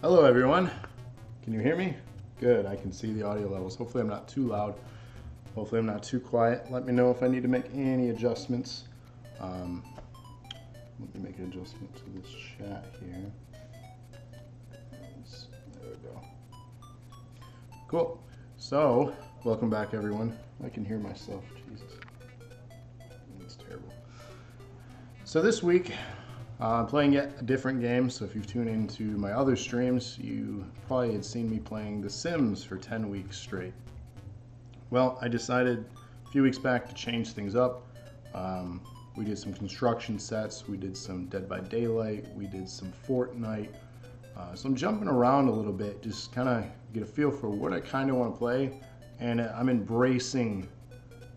Hello everyone, can you hear me? Good, I can see the audio levels. Hopefully I'm not too loud. Hopefully I'm not too quiet. Let me know if I need to make any adjustments. Let me make an adjustment to this chat here. There we go. Cool. So, welcome back everyone. I can hear myself, Jesus. That's terrible. So this week, I'm playing yet a different game, so if you've tuned into my other streams, you probably had seen me playing The Sims for 10 weeks straight. Well, I decided a few weeks back to change things up. We did some construction sets, we did some Dead by Daylight, we did some Fortnite. So I'm jumping around a little bit, just kind of get a feel for what I kind of want to play, and I'm embracing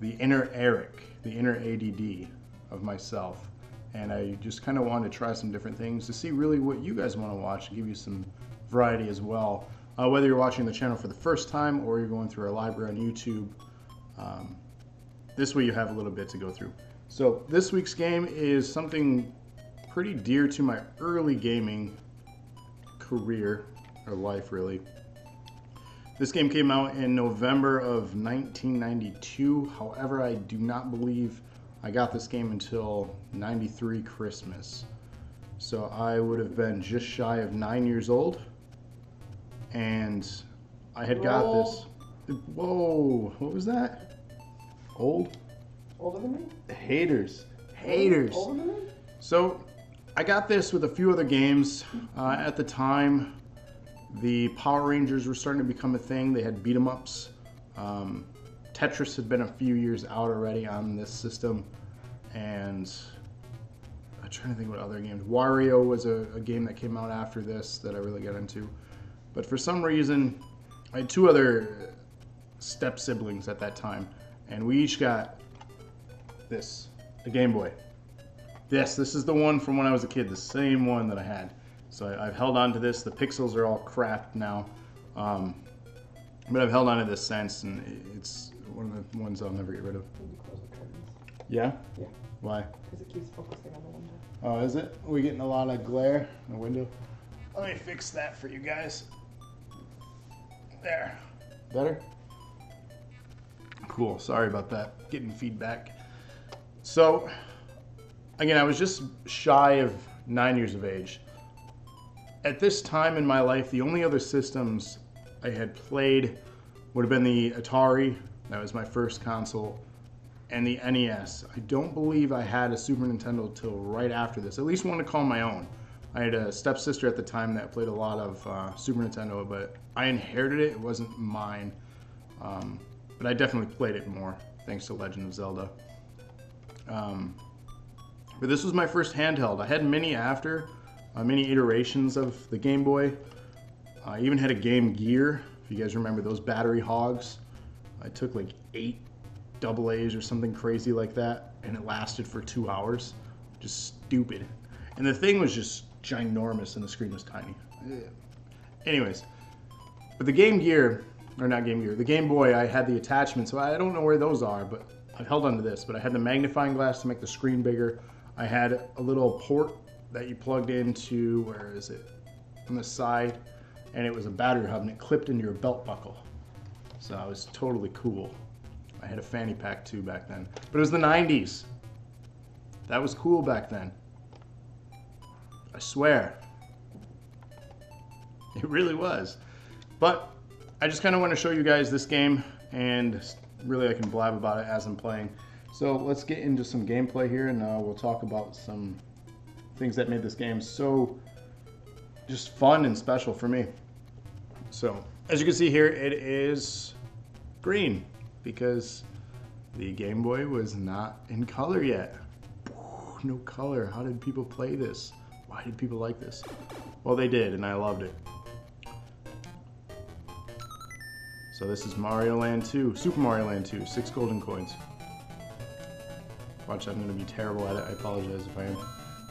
the inner Eric, the inner ADD of myself. And I just kind of wanted to try some different things to see really what you guys want to watch and give you some variety as well. Whether you're watching the channel for the first time or you're going through our library on YouTube, this way you have a little bit to go through. So this week's game is something pretty dear to my early gaming career, or life really. This game came out in November of 1992. However, I do not believe I got this game until '93 Christmas. So I would have been just shy of 9 years old. And I had got this. Whoa, what was that? Old? Older than me? Haters. Haters. Older than me? So I got this with a few other games. At the time, the Power Rangers were starting to become a thing. They had beat 'em ups. Tetris had been a few years out already on this system, and I'm trying to think what other games. Wario was a game that came out after this that I really got into. But for some reason, I had two other step siblings at that time, and we each got this, a Game Boy. Yes, this is the one from when I was a kid, the same one that I had. So I've held on to this. The pixels are all cracked now. But I've held on to this since, and it's one of the ones I'll never get rid of. Can you close the curtains? Yeah? Yeah. Why? Because it keeps focusing on the window. Oh, is it? Are we getting a lot of glare in the window? Let me fix that for you guys. There. Better? Cool. Sorry about that. Getting feedback. So, again, I was just shy of 9 years of age. At this time in my life, the only other systems I had played would have been the Atari. That was my first console. And the NES. I don't believe I had a Super Nintendo till right after this. At least one to call my own. I had a stepsister at the time that played a lot of Super Nintendo, but I inherited it. It wasn't mine. But I definitely played it more, thanks to Legend of Zelda. But this was my first handheld. I had many after, many iterations of the Game Boy. I even had a Game Gear, if you guys remember those battery hogs. I took like 8 AA's or something crazy like that, and it lasted for 2 hours. Just stupid. And the thing was just ginormous and the screen was tiny. Anyways, but the Game Gear, or not Game Gear, the Game Boy, I had the attachment, so I don't know where those are, but I've held onto this. But I had the magnifying glass to make the screen bigger. I had a little port that you plugged into, where is it? On the side, and it was a battery hub, and it clipped into your belt buckle. So I was totally cool. I had a fanny pack too back then. But it was the 90s. That was cool back then. I swear. It really was. But I just kind of want to show you guys this game, and really I can blab about it as I'm playing. So let's get into some gameplay here, and we'll talk about some things that made this game so just fun and special for me. So as you can see here, it is green because the Game Boy was not in color yet. No color. How did people play this? Why did people like this? Well, they did, and I loved it. So this is Mario Land 2, Super Mario Land 2, 6 golden coins. Watch, I'm going to be terrible at it. I apologize if I am.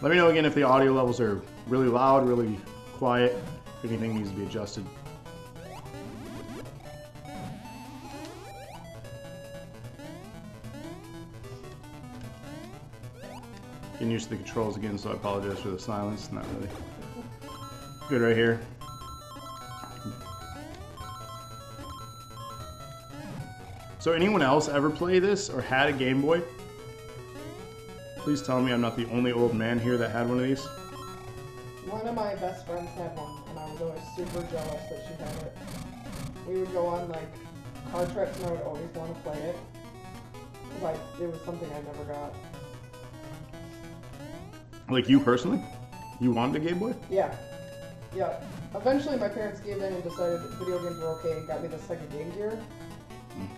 Let me know again if the audio levels are really loud, really quiet, if anything needs to be adjusted. Getting used to the controls again, so I apologize for the silence. Not really. Good right here. So anyone else ever play this or had a Game Boy? Please tell me I'm not the only old man here that had one of these. One of my best friends had one, and I was always super jealous that she had it. We would go on like car trips, and I would always want to play it. Like it was something I never got. Like you personally? You wanted a Game Boy? Yeah. Yeah. Eventually my parents gave in and decided that video games were okay and got me the Sega Game Gear.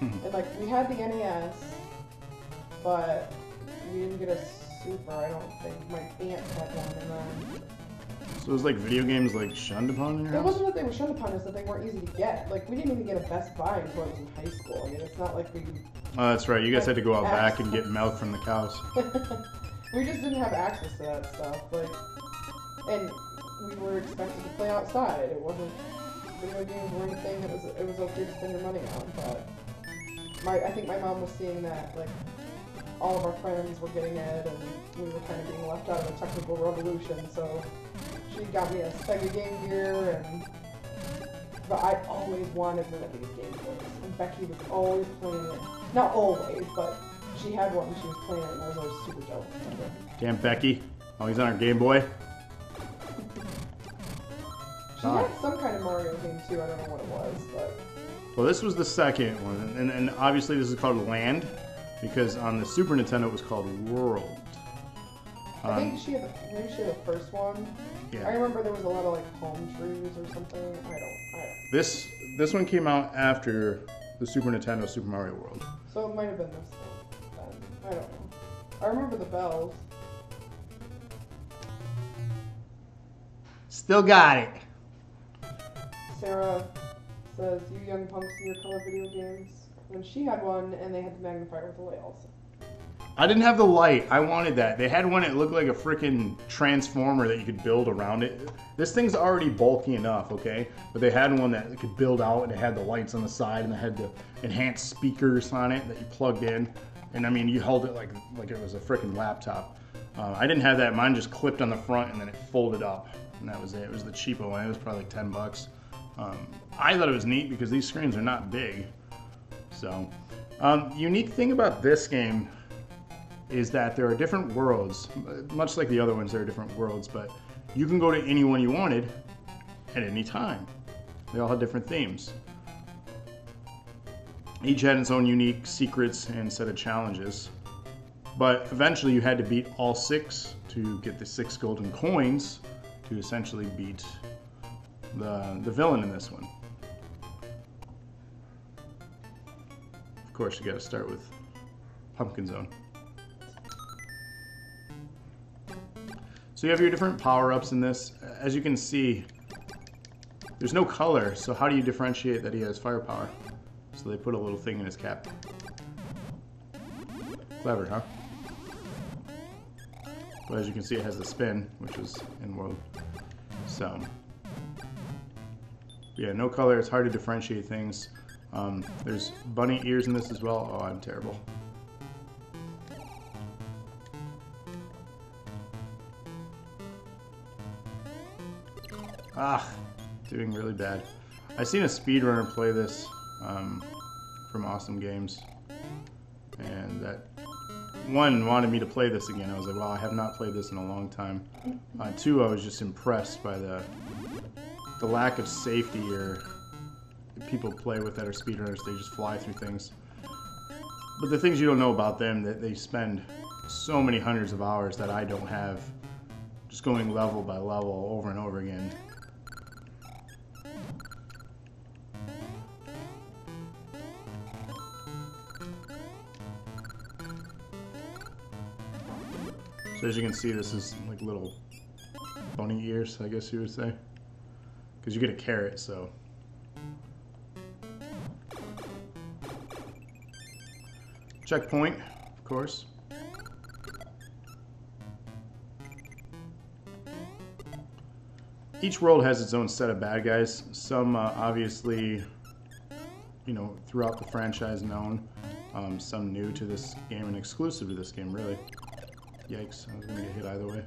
And like we had the NES, but we didn't get a Super, I don't think. My aunt had one, and then... So it was like video games like shunned upon in your house? It wasn't that they were shunned upon, it's that they weren't easy to get. Like, we didn't even get a Best Buy until I was in high school. I mean, it's not like we... Oh, that's right. You guys had to go out back and get milk from the cows. We just didn't have access to that stuff. Like, and we were expected to play outside. It wasn't... Video games weren't a thing that it was okay to spend your money on, but... I think my mom was seeing that, like, all of our friends were getting it, and we were kind of being left out of the technical revolution, so she got me a Sega Game Gear, but I always wanted one of these Game Boys, and Becky was always playing it. Not always, but she had one and she was playing it, and I was always super jealous of it. Damn Becky, always on her Game Boy. She had some kind of Mario game too, I don't know what it was, but... Well, this was the second one, and obviously this is called Land, because on the Super Nintendo it was called World. I think maybe she had the first one. Yeah. I remember there was a lot of like palm trees or something. I don't. This one came out after the Super Nintendo Super Mario World. So it might have been this one. I don't know. I remember the bells. Still got it. Sarah says, "You young punks in your color video games." And she had one, and they had the magnifier with the light also. I didn't have the light. I wanted that. They had one that looked like a freaking transformer that you could build around it. This thing's already bulky enough, okay? But they had one that could build out, and it had the lights on the side, and it had the enhanced speakers on it that you plugged in. And I mean, you held it like it was a freaking laptop. I didn't have that. Mine just clipped on the front, and then it folded up, and that was it. It was the cheapo one. It was probably like 10 bucks. I thought it was neat because these screens are not big. So, unique thing about this game is that there are different worlds. Much like the other ones, there are different worlds, but you can go to any one you wanted at any time. They all had different themes. Each had its own unique secrets and set of challenges. But eventually you had to beat all 6 to get the 6 golden coins to essentially beat the villain in this one. Of course, you gotta start with Pumpkin Zone. So you have your different power-ups in this. As you can see, there's no color, so how do you differentiate that he has firepower? So they put a little thing in his cap. Clever, huh? But as you can see, it has the spin, which is in World. So, yeah, no color. It's hard to differentiate things. There's bunny ears in this as well. Oh, I'm terrible. Ah, doing really bad. I seen a speedrunner play this from Awesome Games, and that one wanted me to play this again. I was like, well, I have not played this in a long time. 2, I was just impressed by the lack of safety or people play with that are speedrunners. They just fly through things. But the things you don't know about them, that they spend so many hundreds of hours that I don't have, just going level by level over and over again. So as you can see, this is like little bunny ears, I guess you would say. Because you get a carrot, so. Checkpoint, of course. Each world has its own set of bad guys. Some obviously, you know, throughout the franchise known. Some new to this game and exclusive to this game, really. Yikes, I was gonna get hit either way.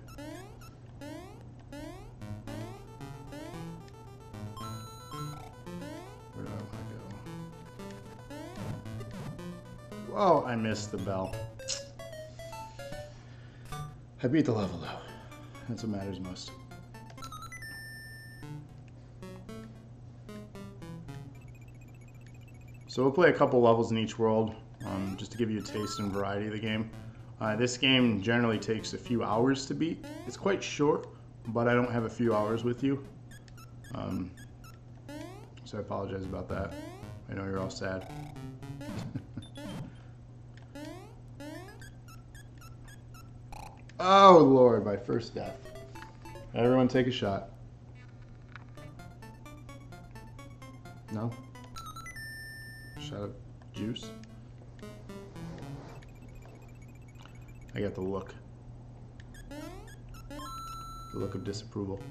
Where do I want to go? Oh, I missed the bell. I beat the level though. That's what matters most. So we'll play a couple levels in each world, just to give you a taste and variety of the game. This game generally takes a few hours to beat. It's quite short, but I don't have a few hours with you. So I apologize about that. I know you're all sad. Oh Lord, my first death. Everyone take a shot. No? Shot of juice? I got the look. The look of disapproval.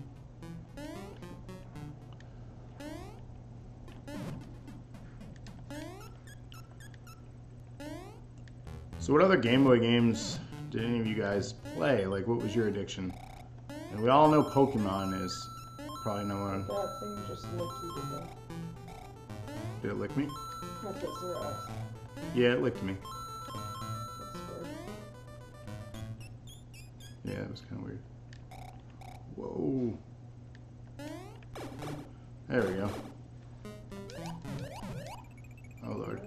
So what other Game Boy games did any of you guys play? Like, what was your addiction? And we all know Pokemon is probably no one. That thing just licked you, didn't it? Did it lick me? That's what Sarah asked. Yeah, it licked me. That's weird. Yeah, it was kind of weird. Whoa. There we go. Oh Lord.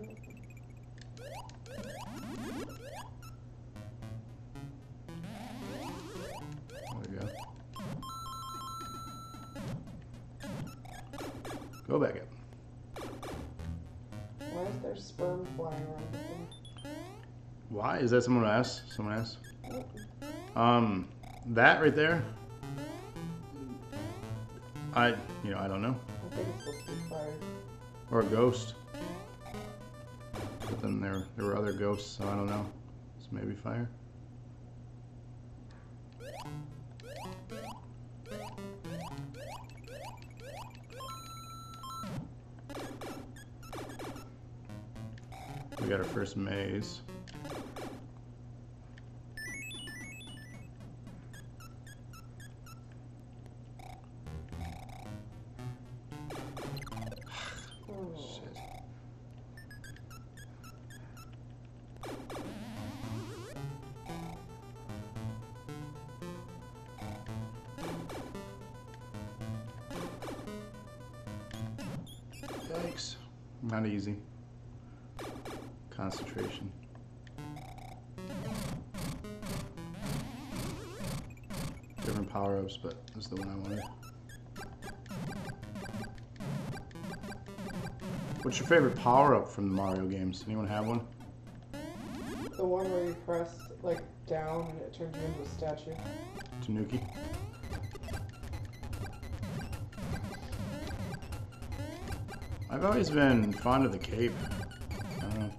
There we go. Go back up. Why is there sperm flying around the thing? Why? Is that someone asked? Someone asked? Oh. That right there. I don't know. I think it's supposed to be fire. Or a ghost. But then there were other ghosts, so I don't know. So maybe fire. We got our first maze. Shit. Yikes. Not easy. Concentration. Different power-ups, but this is the one I wanted. What's your favorite power-up from the Mario games? Anyone have one? The one where you press, like, down and it turns you into a statue. Tanuki? I've always been fond of the cape. I don't know.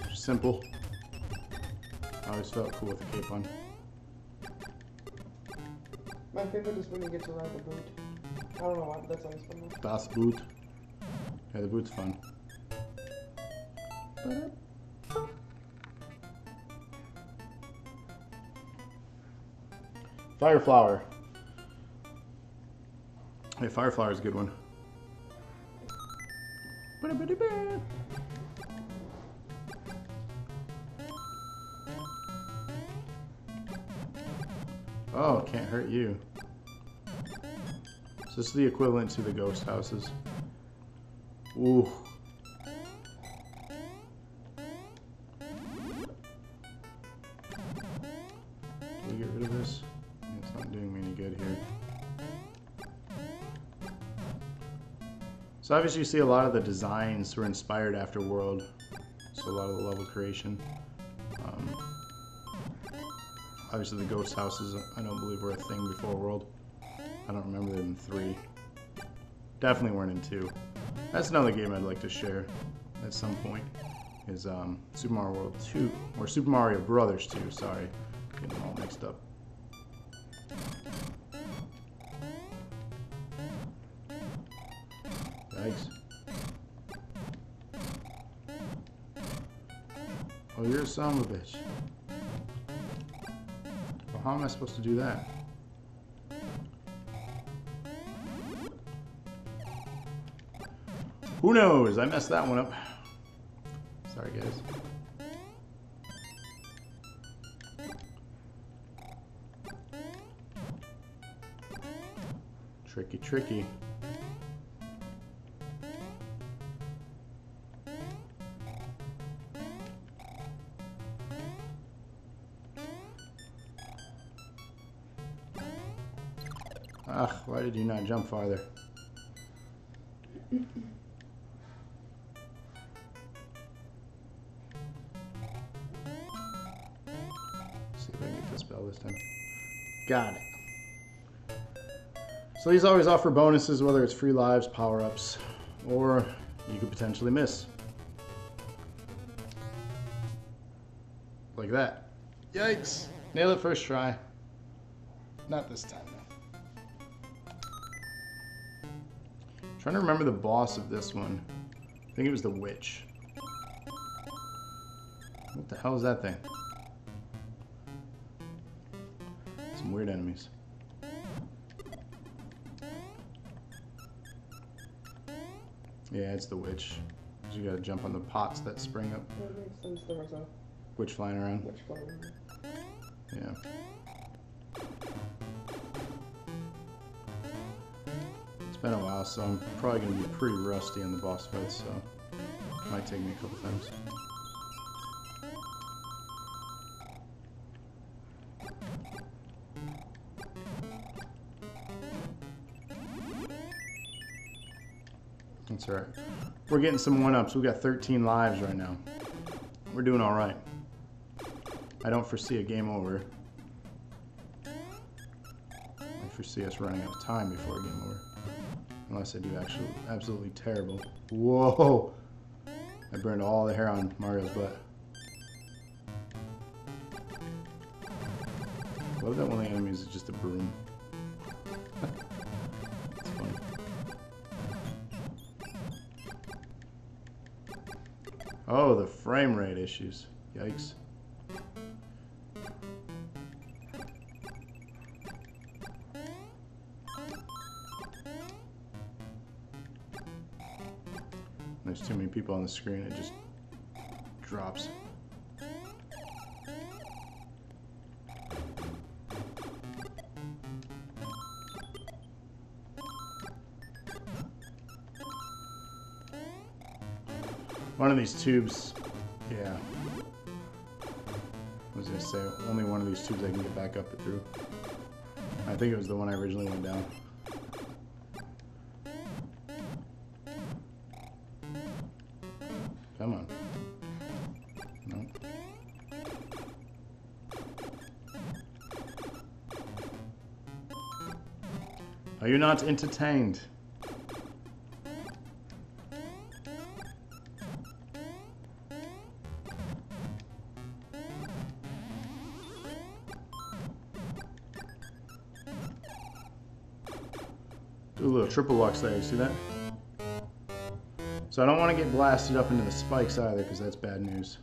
Just simple. I always felt cool with the cape on. My favorite is when you get to ride the boot. I don't know why, but that's always fun. Das Boot. Yeah, the boot's fun. Fire Flower. Hey, Fire Flower is a good one. Oh, it can't hurt you. So this is the equivalent to the ghost houses. Ooh. Can we get rid of this? It's not doing me any good here. So obviously you see a lot of the designs were inspired after World. So a lot of the level creation. Obviously the ghost houses, I don't believe were a thing before World. I don't remember them in 3. Definitely weren't in 2. That's another game I'd like to share at some point. Is Super Mario World 2 or Super Mario Brothers 2. Sorry, getting them all mixed up. Yikes! Oh, you're a son of a bitch. Well, how am I supposed to do that? Who knows? I messed that one up. Sorry, guys. Tricky, tricky. Ugh, why did you not jump farther? See if I can get this bell this time. Got it. So these always offer bonuses, whether it's free lives, power-ups, or you could potentially miss. Like that. Yikes! Nail it first try. Not this time, though. Trying to remember the boss of this one. I think it was the witch. What the hell is that thing? Some weird enemies. Yeah, it's the witch. You gotta jump on the pots that spring up. That makes sense. There was a Witch flying around. witch flying around. Yeah. It's been a while, so I'm probably gonna be pretty rusty on the boss fights, so it might take me a couple times. That's alright. We're getting some 1-ups. We've got 13 lives right now. We're doing alright. I don't foresee a game over. I foresee us running out of time before a game over. Unless I do actually absolutely terrible. Whoa! I burned all the hair on Mario's butt. What if that one of the enemies is just a broom? It's funny. Oh, the frame rate issues. Yikes. There's too many people on the screen, it just drops. One of these tubes, yeah. I was gonna say, only one of these tubes I can get back up through. I think it was the one I originally went down. Come on. No. Are you not entertained? Do a little triple lux there, you see that? So I don't want to get blasted up into the spikes either, because that's bad news.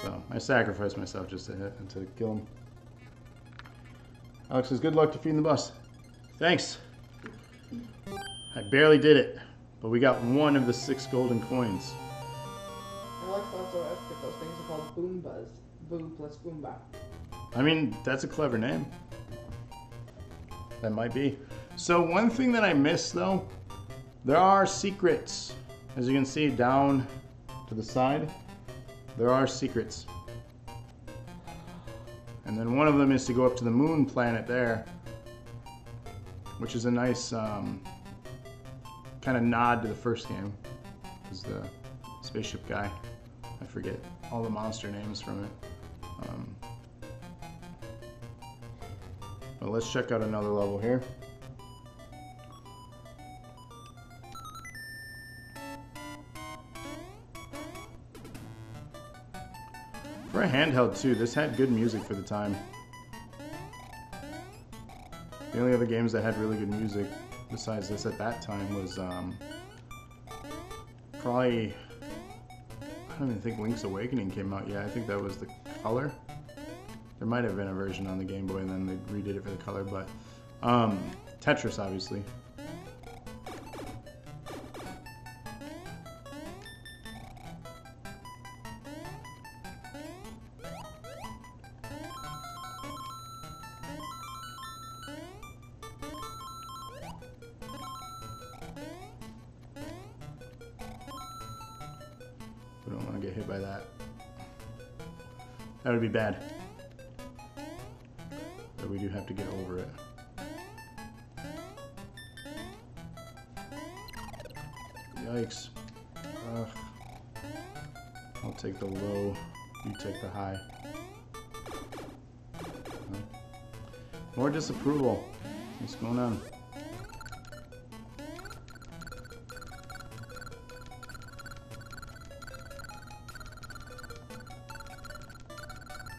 So I sacrificed myself just to hit and to kill him. Alex says, good luck defeating the boss. Thanks. I barely did it, but we got one of the 6 golden coins. Alex also asked if those things are called Boombas. Boo plus Boomba. I mean, that's a clever name. That might be. So one thing that I missed though, there are secrets. As you can see down to the side, there are secrets. And then one of them is to go up to the moon planet there, which is a nice kind of nod to the first game. Is the spaceship guy. I forget all the monster names from it. But let's check out another level here. For a handheld too, this had good music for the time. The only other games that had really good music besides this at that time was probably, I don't even think Link's Awakening came out yet. I think that was the Color. There might have been a version on the Game Boy and then they redid it for the color, but Tetris, obviously. We don't want to get hit by that. That would be bad. But we do have to get over it. Yikes. Ugh. I'll take the low, you take the high. More disapproval. What's going on?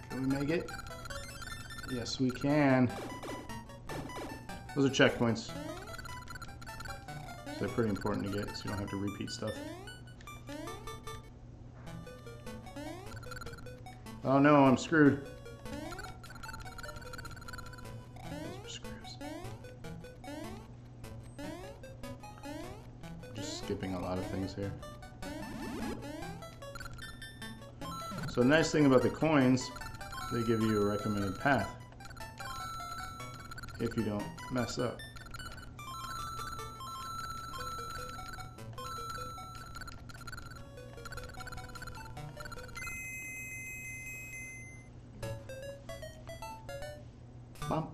Can we make it? Yes, we can. Those are checkpoints. So they're pretty important to get, so you don't have to repeat stuff. Oh no, I'm screwed. Those are screws. Just skipping a lot of things here. So the nice thing about the coins, they give you a recommended path if you don't mess up. Bump.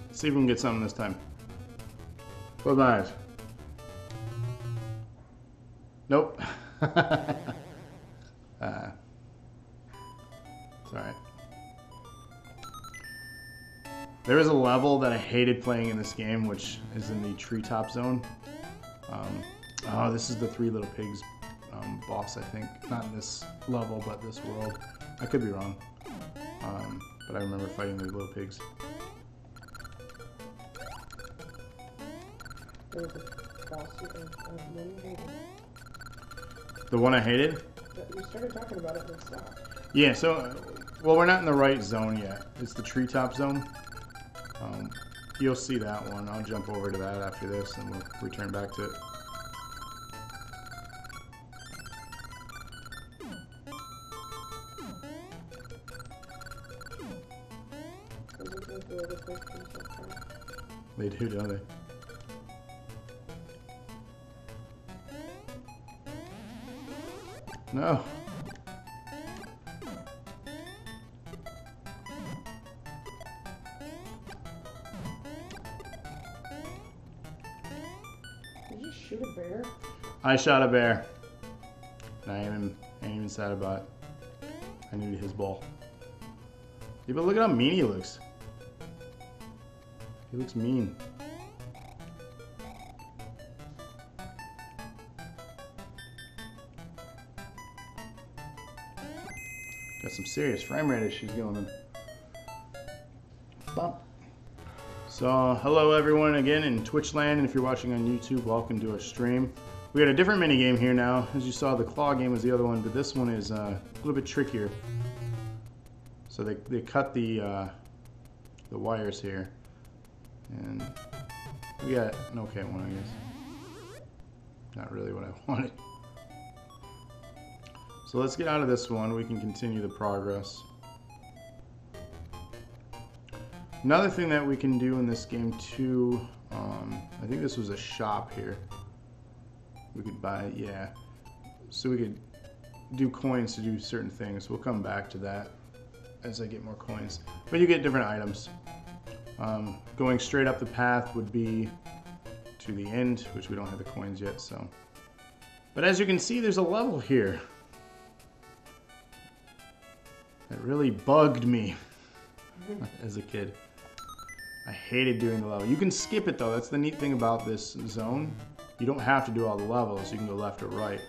Let's see if we can get something this time. Close my eyes. Nope. It's alright. There is a level that I hated playing in this game, which is in the treetop zone. Oh, this is the Three Little Pigs boss, I think. Not in this level, but this world. I could be wrong. But I remember fighting the little pigs. The one I hated? You started talking about it and stopped. Yeah, so, well, we're not in the right zone yet. It's the treetop zone. You'll see that one. I'll jump over to that after this and we'll return back to it. They do, don't they? No. Did you shoot a bear? I shot a bear. And I ain't even sad about it. I needed his ball. Yeah, but look at how mean he looks. He looks mean. Got some serious frame rate issues going on. Bump. So, hello everyone again in Twitch land, and if you're watching on YouTube, welcome to our stream. We got a different mini game here now. As you saw, the claw game was the other one, but this one is a little bit trickier. So they cut the wires here, and we got an okay one, I guess. Not really what I wanted. So let's get out of this one. We can continue the progress. Another thing that we can do in this game too, I think this was a shop here. We could buy, yeah. So we could do coins to do certain things. We'll come back to that as I get more coins. But you get different items. Going straight up the path would be to the end, which we don't have the coins yet, so. But as you can see, there's a level here. That really bugged me as a kid. I hated doing the level. You can skip it though, that's the neat thing about this zone. You don't have to do all the levels, you can go left or right.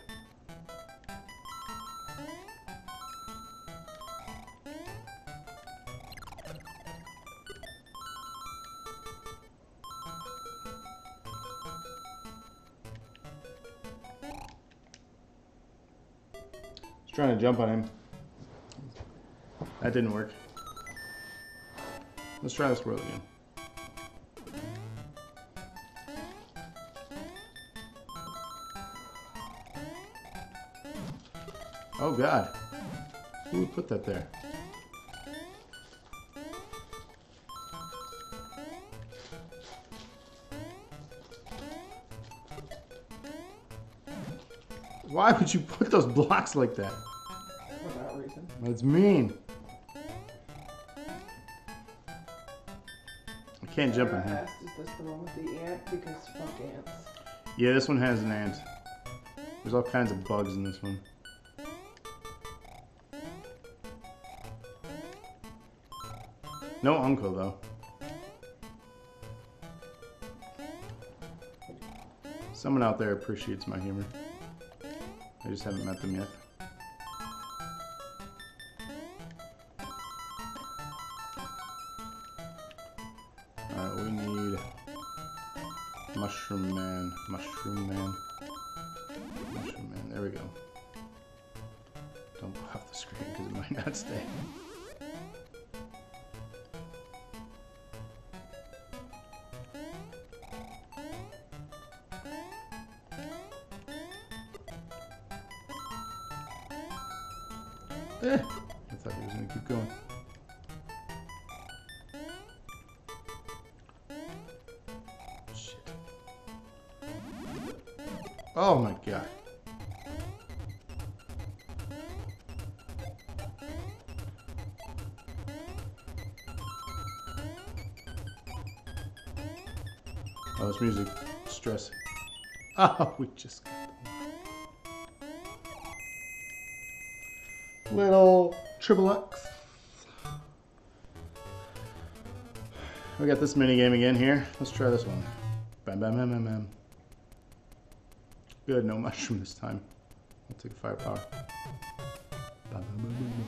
Trying to jump on him. That didn't work. Let's try this world again. Oh god. Who would put that there? Why would you put those blocks like that? For that reason. That's mean. I can't jump in here. Is this the one with the ant? Because fuck ants. Yeah, this one has an ant. There's all kinds of bugs in this one. No uncle, though. Someone out there appreciates my humor. I just haven't met them yet. Alright, we need Mushroom Man. Mushroom Man. Mushroom Man. There we go. Don't blow off the screen because it might not stay. I thought he was going to keep going. Shit. Oh my god. Oh, this music. Stress. Oh, we just got little triple X. We got this mini game again here. Let's try this one. Bam, bam, bam, bam, bam. Good, no mushroom this time. I'll take firepower. Bam, bam, bam, bam, bam.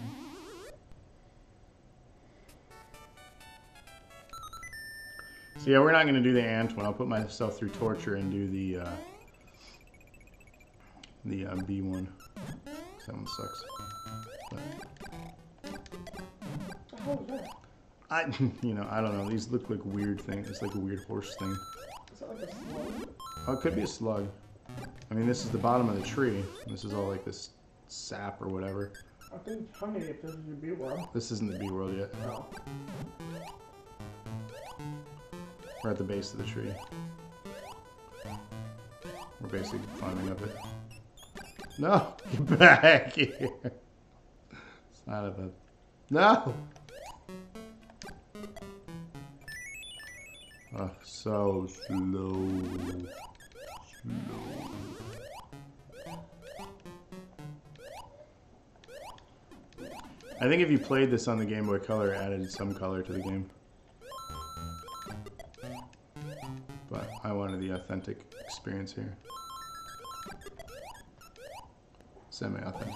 So yeah, we're not going to do the ant one. I'll put myself through torture and do the bee one. That one sucks. But, you know, I don't know. These look like weird things. It's like a weird horse thing. Is that like a slug? Oh, it could be a slug. I mean, this is the bottom of the tree. This is all like this sap or whatever. I think honey if this is your bee world. This isn't the bee world yet. No. We're at the base of the tree. We're basically climbing up it. No! Get back here! It's not a bad... No! Oh, so slow. Slow. I think if you played this on the Game Boy Color, it added some color to the game. But I wanted the authentic experience here. Semi-authentic.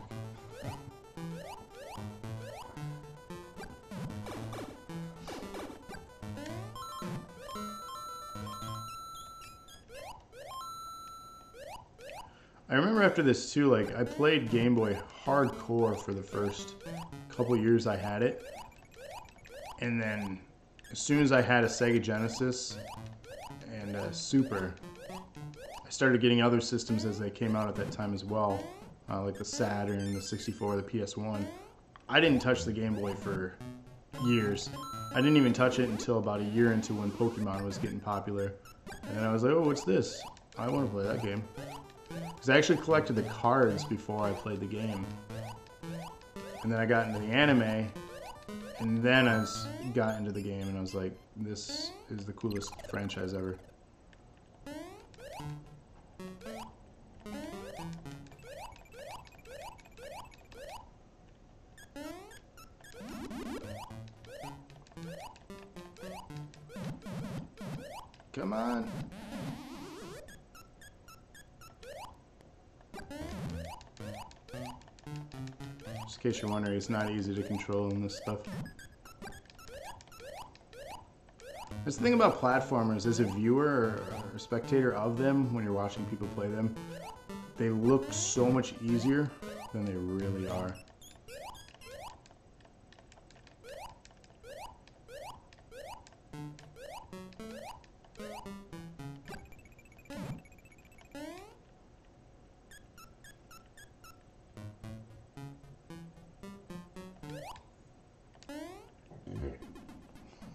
I remember after this too, like, I played Game Boy hardcore for the first couple years I had it. And then, as soon as I had a Sega Genesis and a Super, I started getting other systems as they came out at that time as well. Like the Saturn, the 64, the PS1. I didn't touch the Game Boy for years. I didn't even touch it until about a year into when Pokemon was getting popular. And then I was like, oh, what's this? I want to play that game. Because I actually collected the cards before I played the game. And then I got into the anime, and then I got into the game, and I was like, this is the coolest franchise ever. Come on. Just in case you're wondering, it's not easy to control in this stuff. That's the thing about platformers, as a viewer or a spectator of them, when you're watching people play them, they look so much easier than they really are.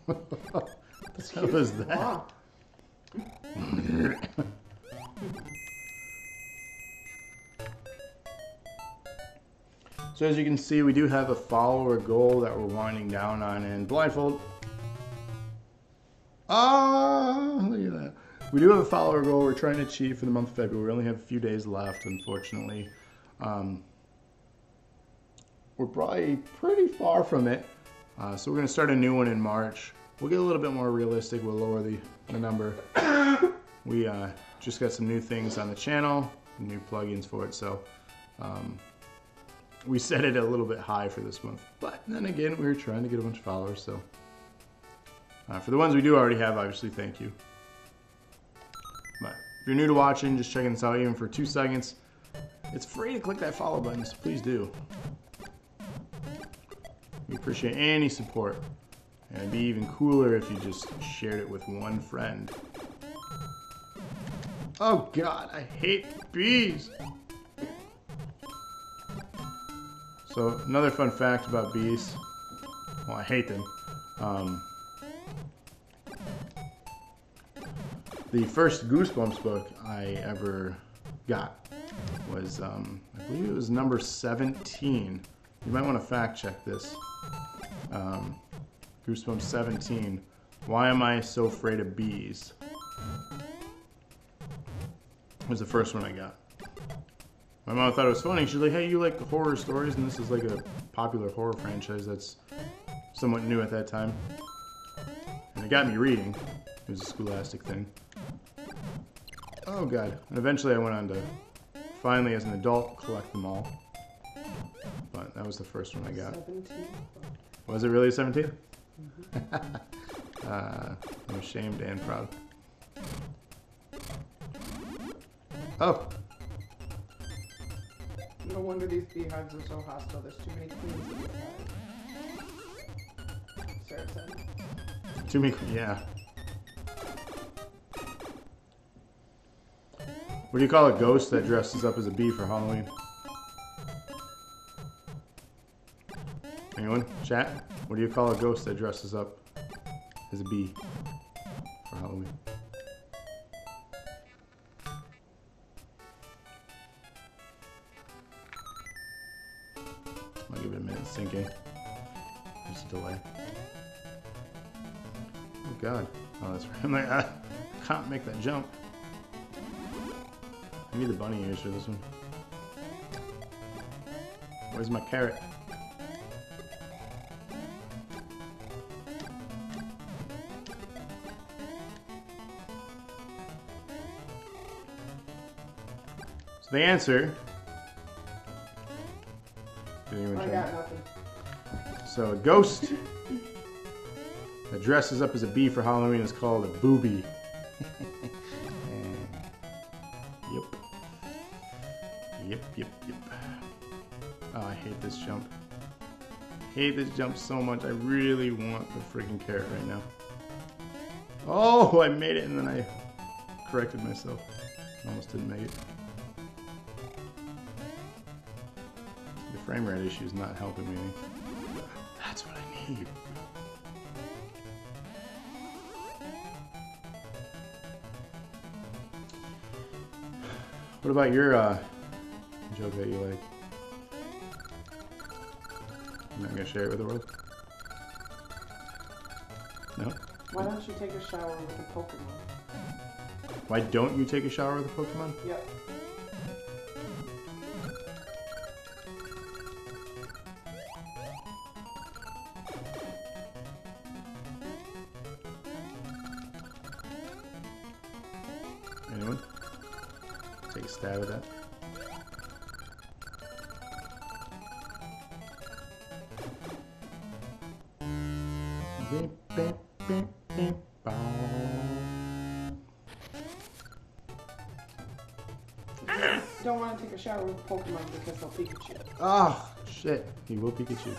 What the hell is that? Wow. So as you can see, we do have a follower goal that we're winding down on, and blindfold. Ah, look at that. We do have a follower goal we're trying to achieve for the month of February. We only have a few days left, unfortunately. We're probably pretty far from it. So we're going to start a new one in March. We'll get a little bit more realistic. We'll lower the number. We just got some new things on the channel, new plugins for it. So we set it a little bit high for this month. But then again, we were trying to get a bunch of followers. So for the ones we do already have, obviously, thank you. But if you're new to watching, just checking this out even for 2 seconds, it's free to click that follow button, so please do. We appreciate any support. And it'd be even cooler if you just shared it with one friend. Oh God, I hate bees! So another fun fact about bees. Well, I hate them. The first Goosebumps book I ever got was, I believe it was number 17. You might want to fact check this. Goosebumps 17. Why am I so afraid of bees? Was the first one I got. My mom thought it was funny. She's like, hey, you like horror stories? And this is like a popular horror franchise that's somewhat new at that time. And it got me reading. It was a scholastic thing. Oh God. And eventually I went on to, finally as an adult, collect them all. But that was the first one I got. 17. Was it really 17? Mm-hmm. I'm ashamed and proud. Oh! No wonder these beehives are so hostile. There's too many queens in this hive. Sarah said. Too many, yeah. What do you call a ghost that dresses up as a bee for Halloween? Anyone? Chat? What do you call a ghost that dresses up as a bee for Halloween? I'll give it a minute to sink in. There's a delay. Oh God. Oh, that's right. I'm like, I can't make that jump. I need the bunny ears for this one. Where's my carrot? So the answer. I got nothing. So a ghost that dresses up as a bee for Halloween is called a booby. Yep. Yep. Oh, I hate this jump. Hate this jump so much. I really want the freaking carrot right now. Oh, I made it and then I corrected myself. Almost didn't make it. The frame rate issue is not helping me. That's what I need. What about your joke that you like? You're not gonna share it with the world? No? Why don't you take a shower with a Pokemon? Why don't you take a shower with a Pokemon? Yep. Anyone? Take a stab at that. Don't want to take a shower with Pokemon because they'll Pikachu. Oh, shit. He will Pikachu.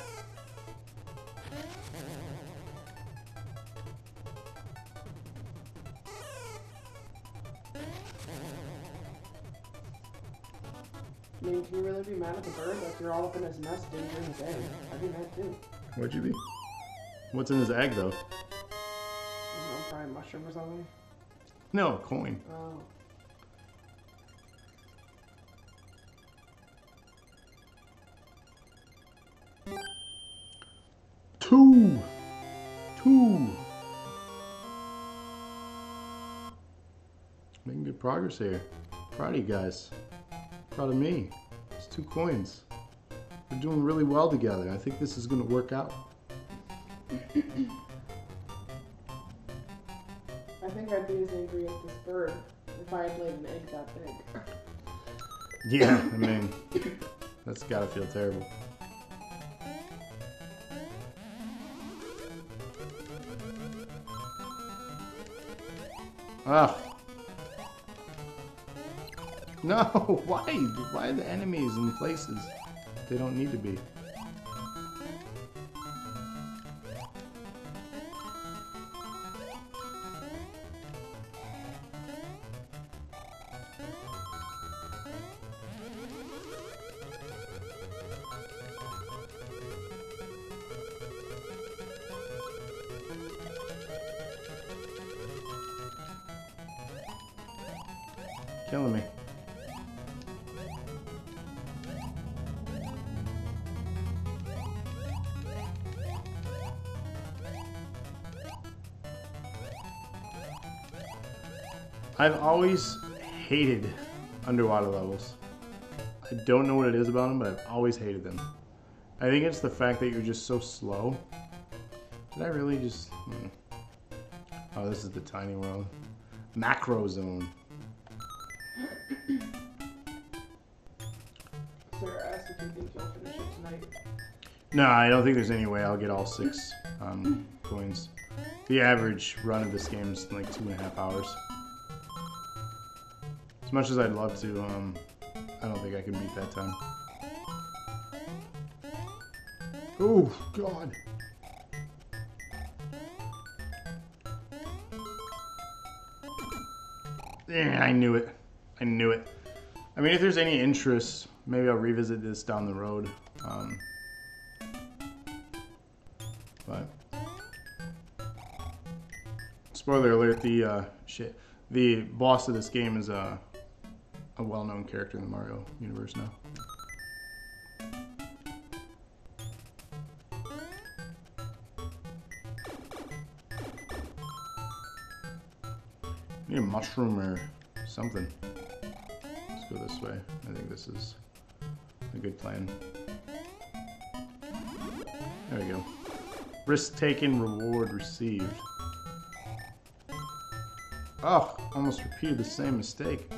I mean, can you really be mad at the bird? Like, you're all up in his nest endangering his egg. I'd be mad too. What'd you be? What's in his egg, though? mushroom or something? No, a coin. Oh. Two. Making good progress here. Proud of you guys. Proud of me. It's 2 coins. We're doing really well together. I think this is going to work out. I think I'd be as angry as this bird if I had laid an egg that big. Yeah, I mean, that's got to feel terrible. Ah. No, why? Why are the enemies in places they don't need to be? Killing me. I've always hated underwater levels. I don't know what it is about them, but I've always hated them. I think it's the fact that you're just so slow. Did I really just... Oh, this is the tiny world. Macro zone. Sarah asked if you think you'll finish it tonight. No, I don't think there's any way I'll get all 6 coins. The average run of this game is like 2.5 hours. As much as I'd love to, I don't think I can beat that time. Oh, God. Yeah, I knew it. I knew it. I mean, if there's any interest, maybe I'll revisit this down the road. But spoiler alert: the boss of this game is a well-known character in the Mario universe now. Need a mushroom or something. Let's go this way. I think this is a good plan. There we go. Risk taken, reward received. Oh, almost repeated the same mistake.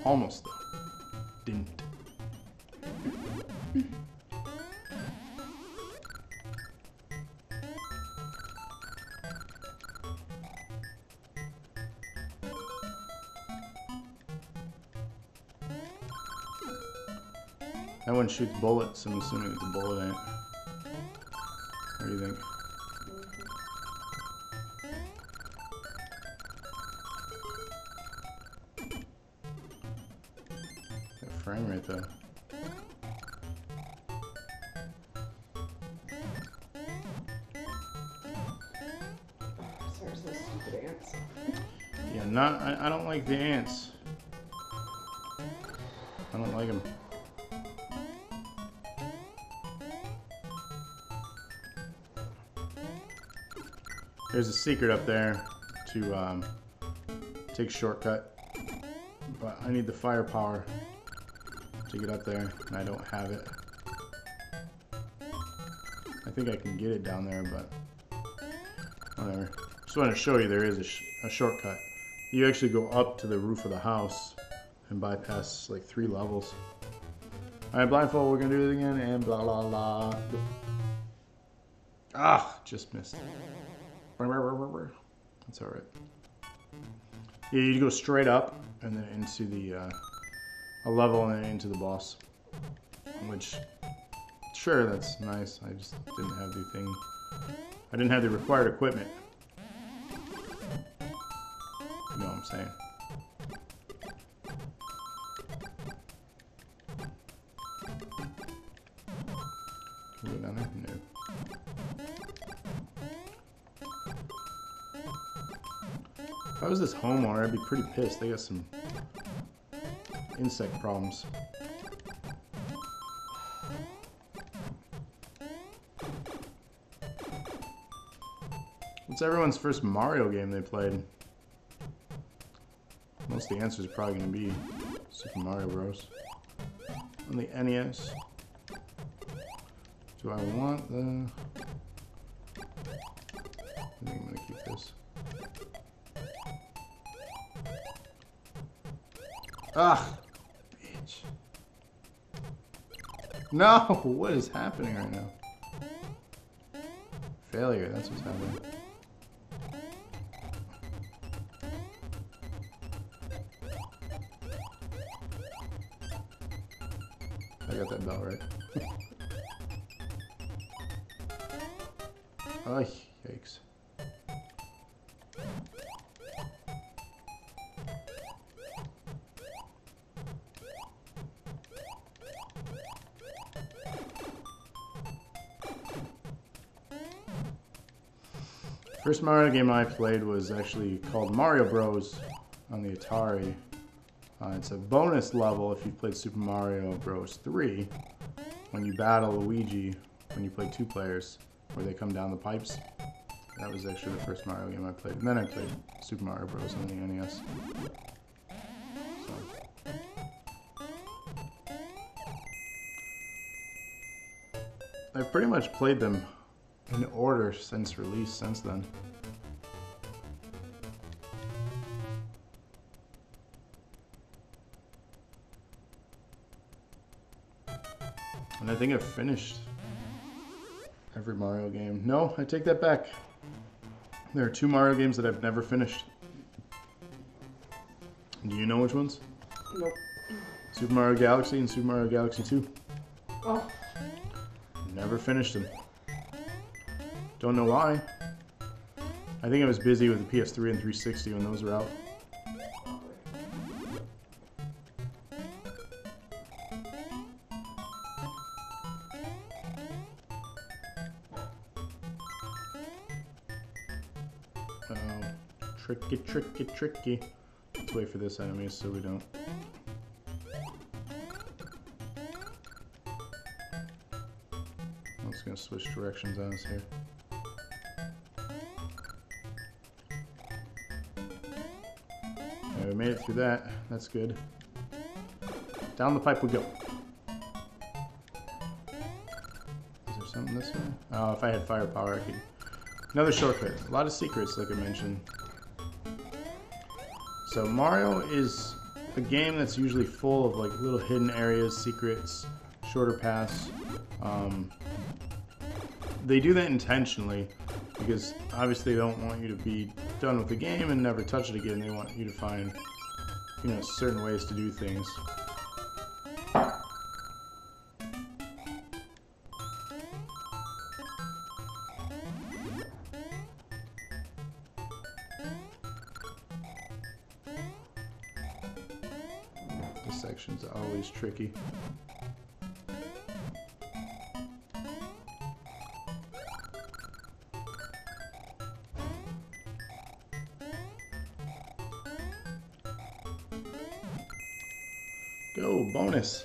Almost though. Didn't. That one shoots bullets, I'm assuming it's a bullet ant. What do you think? That frame rate though. Sarah's those stupid ants. Yeah, I don't like the ants. I don't like them. There's a secret up there to take a shortcut, but I need the firepower to get up there, and I don't have it. I think I can get it down there, but whatever. Just wanted to show you there is a shortcut. You actually go up to the roof of the house and bypass like 3 levels. Alright, blindfold, we're gonna do it again, and blah blah blah. Ah, just missed. That's alright. Yeah, you go straight up and then into the a level and then into the boss. Which, sure, that's nice. I just didn't have the thing. I didn't have the required equipment. You know what I'm saying? Can we go down there? No. If I was this homeowner, I'd be pretty pissed. They got some insect problems. What's everyone's first Mario game they played? Most of the answers are probably going to be Super Mario Bros. On the NES. Do I want the... I think I'm going to keep this. Ah! Bitch. No! What is happening right now? Failure, that's what's happening. I got that bell right. Oh, yikes. First Mario game I played was actually called Mario Bros. On the Atari. It's a bonus level if you've played Super Mario Bros. 3, when you battle Luigi when you play 2 players, where they come down the pipes. That was actually the first Mario game I played. And then I played Super Mario Bros. On the NES. So. I've pretty much played them in order since release since then. And I think I've finished every Mario game. No, I take that back. There are 2 Mario games that I've never finished. Do you know which ones? Nope. Super Mario Galaxy and Super Mario Galaxy 2. Oh. Never finished them. Don't know why. I think I was busy with the PS3 and 360 when those were out. Tricky, tricky, tricky. Let's wait for this enemy so we don't. I'm just gonna switch directions on us here. Okay, we made it through that. That's good. Down the pipe we go. Is there something this way? Oh, if I had firepower, I could. Another shortcut. A lot of secrets, like I mentioned. So Mario is a game that's usually full of like little hidden areas, secrets, shorter paths. They do that intentionally because obviously they don't want you to be done with the game and never touch it again. They want you to find, you know, certain ways to do things. This section's always tricky. Go, bonus.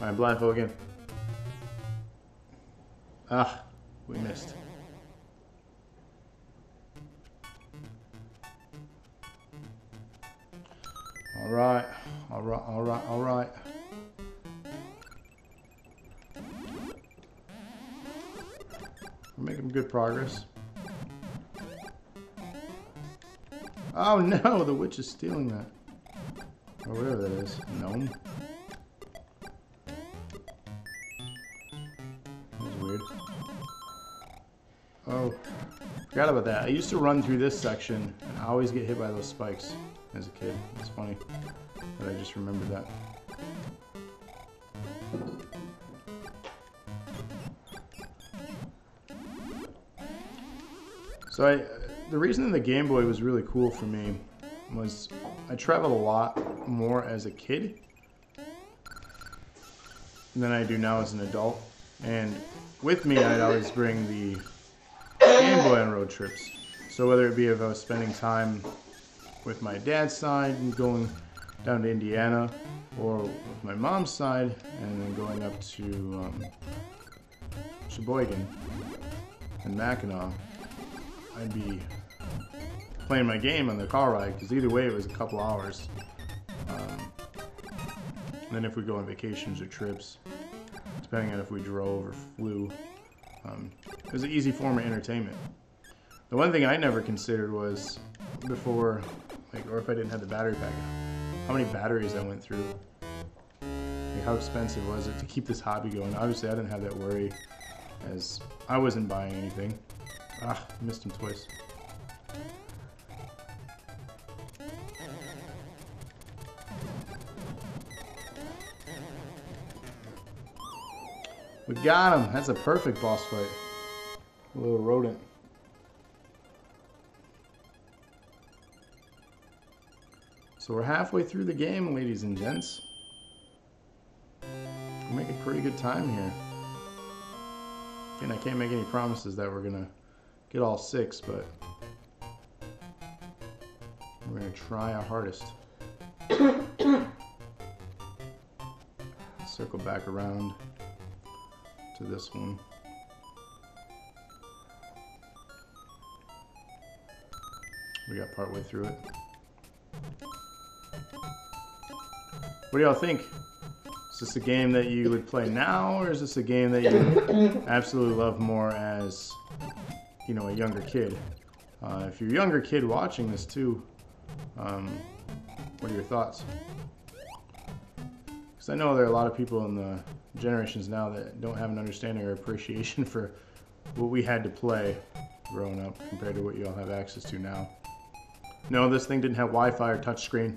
Alright, blindfold again. Ah, we missed. Alright, alright, alright, alright. We're making good progress. Oh no, the witch is stealing that. Or whatever that is. Gnome? That was weird. Oh, forgot about that. I used to run through this section and I always get hit by those spikes as a kid. It's funny that I just remembered that. So the reason the Game Boy was really cool for me was I traveled a lot more as a kid than I do now as an adult. And with me, I'd always bring the Game Boy on road trips. So whether it be if I was spending time with my dad's side and going down to Indiana, or with my mom's side and then going up to Sheboygan and Mackinac, I'd be playing my game on the car ride, because either way it was a couple hours. And then if we go on vacations or trips, depending on if we drove or flew, it was an easy form of entertainment. The one thing I never considered was before, like, or if I didn't have the battery pack, how many batteries I went through. Like, how expensive was it to keep this hobby going? Obviously, I didn't have that worry, as I wasn't buying anything. Ah, missed him twice. We got him. That's a perfect boss fight. A little rodent. So we're halfway through the game, ladies and gents. We're making pretty good time here. Again, I can't make any promises that we're gonna get all 6, but we're gonna try our hardest. Circle back around to this one. We got partway through it. What do y'all think? Is this a game that you would play now, or is this a game that you absolutely love more as, you know, a younger kid? If you're a younger kid watching this too, what are your thoughts? Because I know there are a lot of people in the generations now that don't have an understanding or appreciation for what we had to play growing up compared to what you all have access to now. No, this thing didn't have Wi-Fi or touchscreen.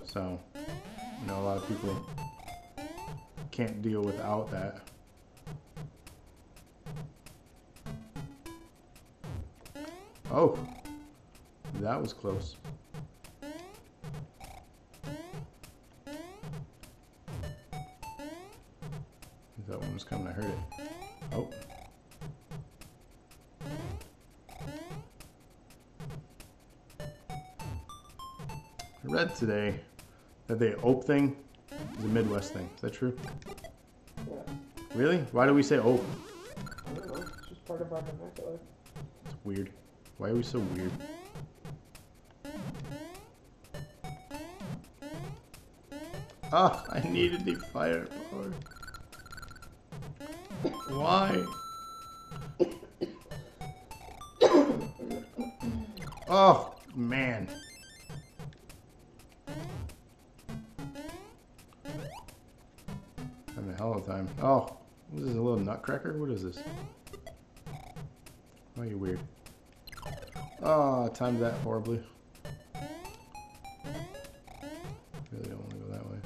So, you know, a lot of people can't deal without that. Oh, that was close. That one was coming, I heard it. Oh. I read today that the ope thing is a Midwest thing. Is that true? Yeah. Really? Why do we say ope? I don't know. It's just part of our vernacular. It's weird. Why are we so weird? Ah, I needed the firepower. Why? Oh, man. Having a hell of a time. Oh, what is this, a little nutcracker? What is this? Oh, you're weird. Oh, I timed that horribly. Really don't want to go that way.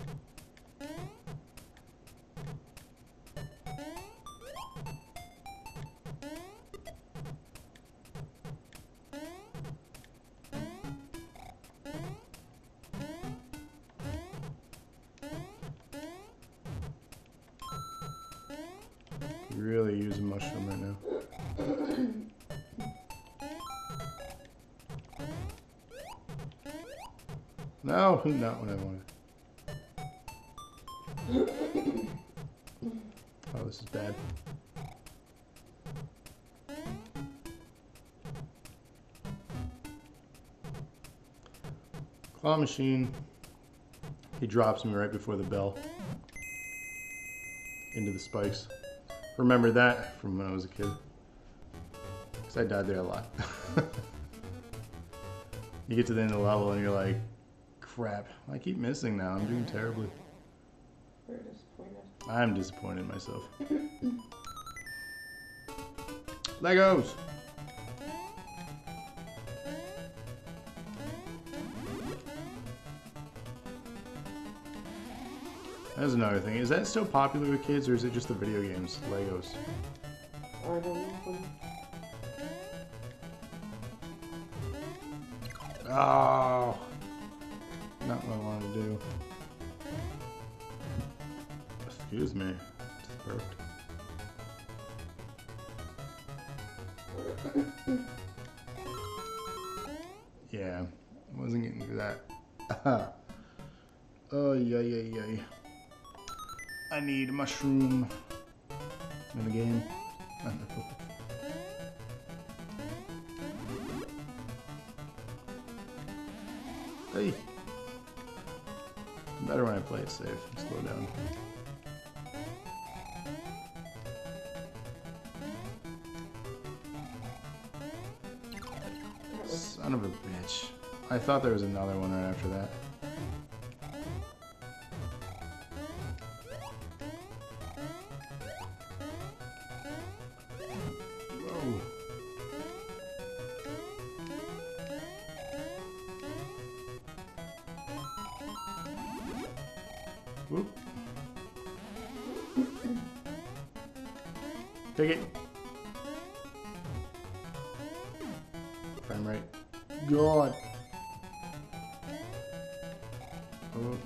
Could really use a mushroom right now. No, not what I wanted. Oh, this is bad. Claw machine. He drops me right before the bell into the spikes. Remember that from when I was a kid. Because I died there a lot. You get to the end of the level and you're like, crap, I keep missing now. I'm doing terribly. Very disappointed. I'm disappointed in myself. Legos! That's another thing. Is that still popular with kids, or is it just the video games, Legos? I don't know. Oh, not what I wanted to do. Excuse me. Just burped. Yeah, wasn't getting through that. Oh, yeah. I need a mushroom in the game. Hey. Better when I play it safe and slow down. Son of a bitch. I thought there was another one right after that. Whoa. Whoop. Take it. Frame rate. God. Oh.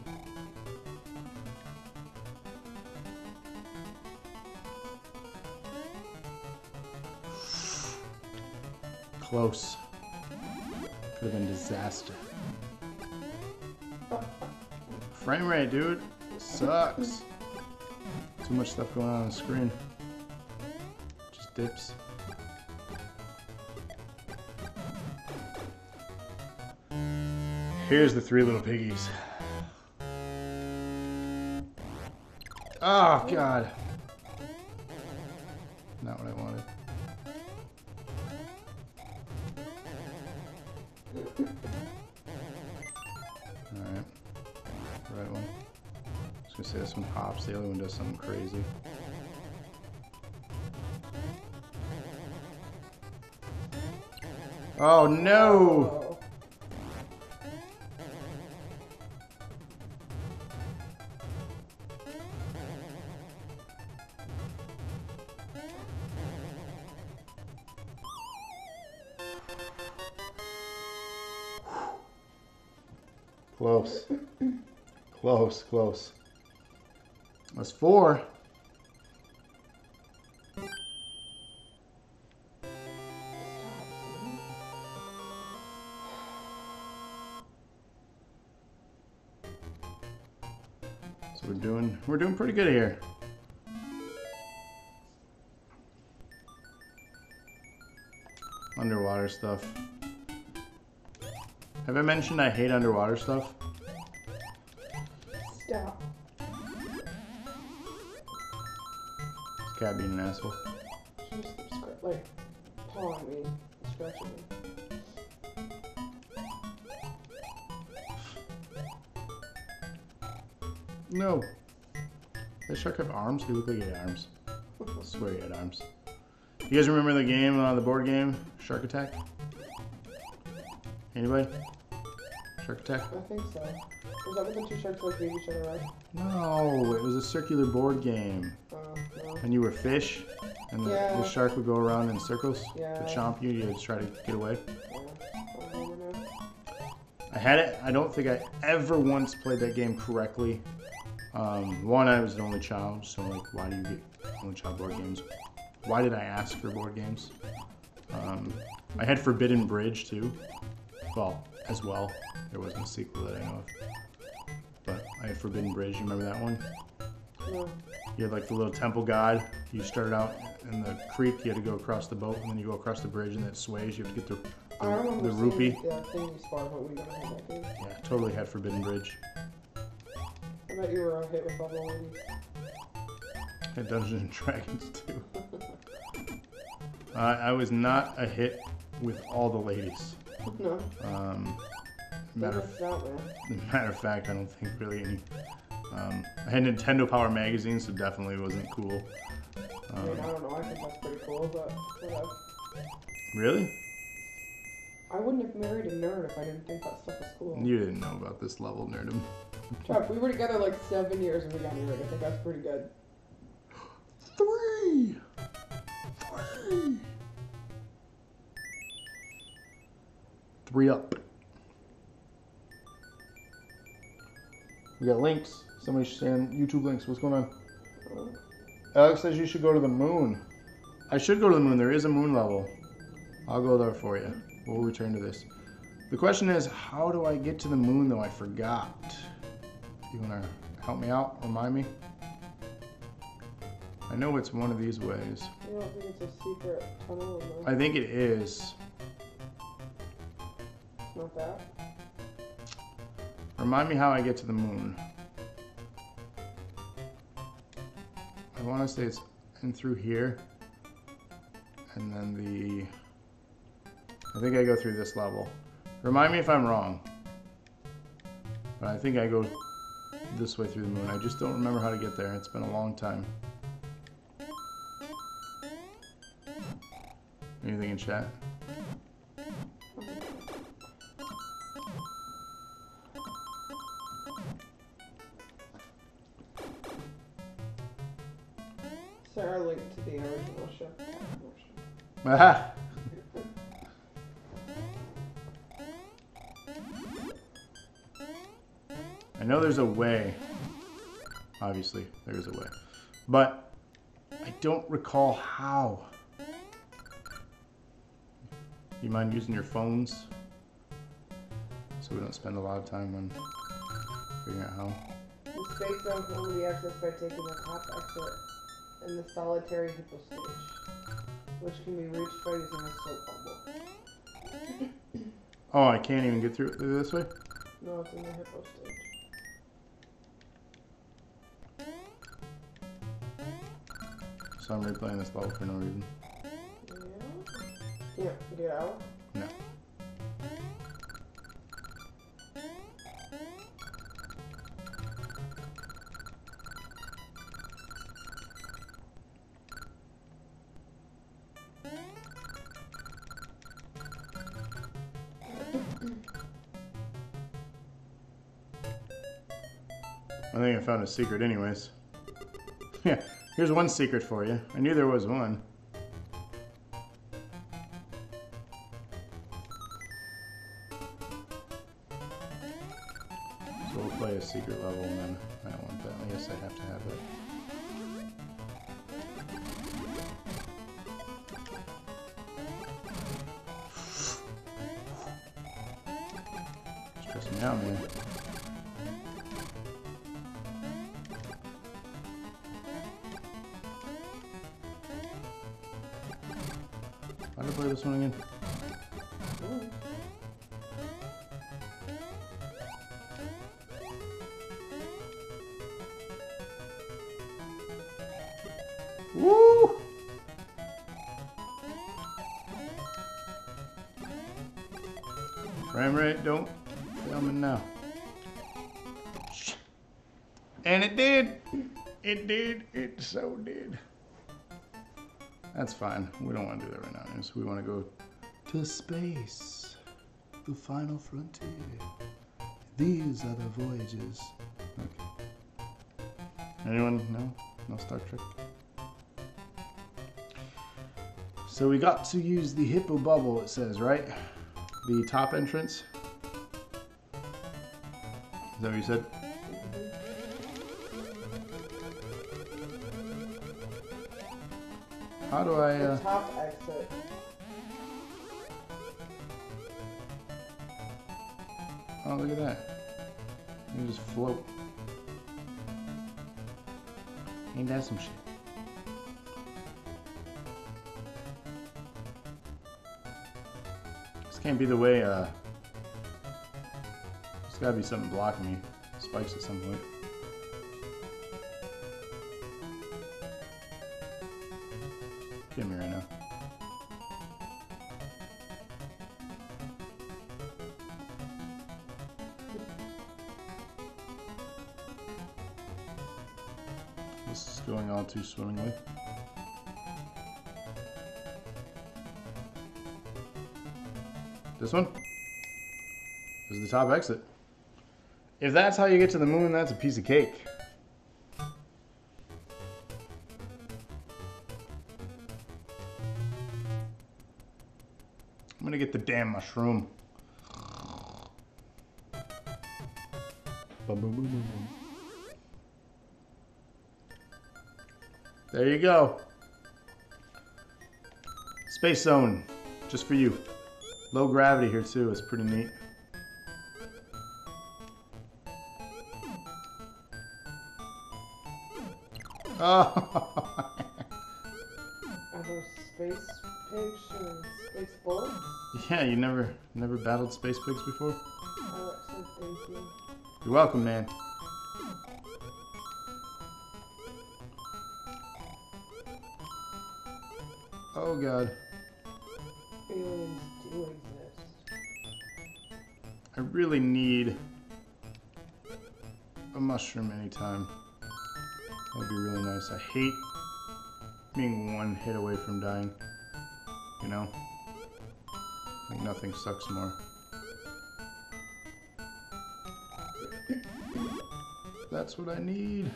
Close. Could have been disaster. Frame rate, dude. Sucks. Too much stuff going on the screen. Just dips. Here's the three little piggies. Oh, God. Not what I wanted. Alright. Right one. I was gonna say this one hops, the other one does something crazy. Oh, no! Close. Close. That's 4. So we're doing pretty good here. Underwater stuff. Have I mentioned I hate underwater stuff? Stop. Cat being an asshole. She just keeps like pawing me, scratching me. No. Does shark have arms? He looked like he had arms. I swear he had arms. You guys remember the game, the board game, Shark Attack? Anybody? Shark Attack? I think so. Was that when the two sharks like gave each other right? No, it was a circular board game. No. And you were fish, and the shark would go around in circles to chomp you. You would try to get away. Yeah, I remember now. I had it. I don't think I ever once played that game correctly. One, I was an only child, so like, why do you get only child board games? Why did I ask for board games? I had Forbidden Bridge too. Well, as well. There wasn't a sequel that I know of. But I had Forbidden Bridge. You remember that one? No. You had like the little temple god. You started out in the creek. You had to go across the boat, and then you go across the bridge, and then it sways. You have to get the rupee. Yeah, thing you spawned, but we don't have that game. Yeah, totally had Forbidden Bridge. I bet you were a hit with all the ladies. Had Dungeons and Dragons too. I was not a hit with all the ladies. No. Matter of fact, I don't think really any. I had Nintendo Power magazine, so definitely wasn't cool. I mean, I don't know. I think that's pretty cool, but whatever. Really? I wouldn't have married a nerd if I didn't think that stuff was cool. You didn't know about this level of nerdom. Chuck, we were together like 7 years and we got married. I think that's pretty good. 3! Three up. We got links. Somebody's saying YouTube links. What's going on? Alex says you should go to the moon. I should go to the moon. There is a moon level. I'll go there for you. We'll return to this. The question is, how do I get to the moon, though? I forgot. You want to help me out? Remind me? I know it's one of these ways. You don't think it's a secret tunnel? I think it is. It's not that? Remind me how I get to the moon. I want to say it's in through here. And then I think I go through this level. Remind me if I'm wrong. But I think I go this way through the moon. I just don't remember how to get there. It's been a long time. Anything in chat? Sarah linked to the original ship. Ah! I know there's a way. Obviously, there is a way. But I don't recall how. You mind using your phones? So we don't spend a lot of time on figuring out how. The space zone can only be accessed by taking the top exit in the solitary hippo stage, which can be reached by using a soap bubble. Oh, I can't even get through this way? No, it's in the hippo stage. So I'm replaying this level for no reason. Yeah. Get out? No. I think I found a secret anyways. Yeah, here's one secret for you. I knew there was one. So we'll play a secret level and then I don't want that. I guess I have to have it. Stressing me out, man. How do I play this one again? Woo! Frame rate, don't film it now. And it did! It did! It so did. That's fine. We don't want to do that right now. We want to go to space. The final frontier. These are the voyages. Okay. Anyone? No? No Star Trek? So we got to use the hippo bubble, it says, right? The top entrance. Is that what you said? How do I, The top exit. Oh, look at that. You just float. Ain't that some shit? This can't be the way, there's gotta be something blocking me. Spikes at some point. Get me right now. This is going all too swimmingly. This one? This is the top exit. If that's how you get to the moon, that's a piece of cake. I'm gonna get the damn mushroom. Boom, boom, boom, boom, boom. There you go. Space Zone, just for you. Low gravity here too, it's pretty neat. Oh. Are those space pigs shooting space bullets? Yeah, you never battled space pigs before? Alex said thank you. You're welcome, man. Oh god. Aliens do exist. I really need a mushroom anytime. That'd be really nice. I hate being one hit away from dying. You know? Like nothing sucks more. That's what I need.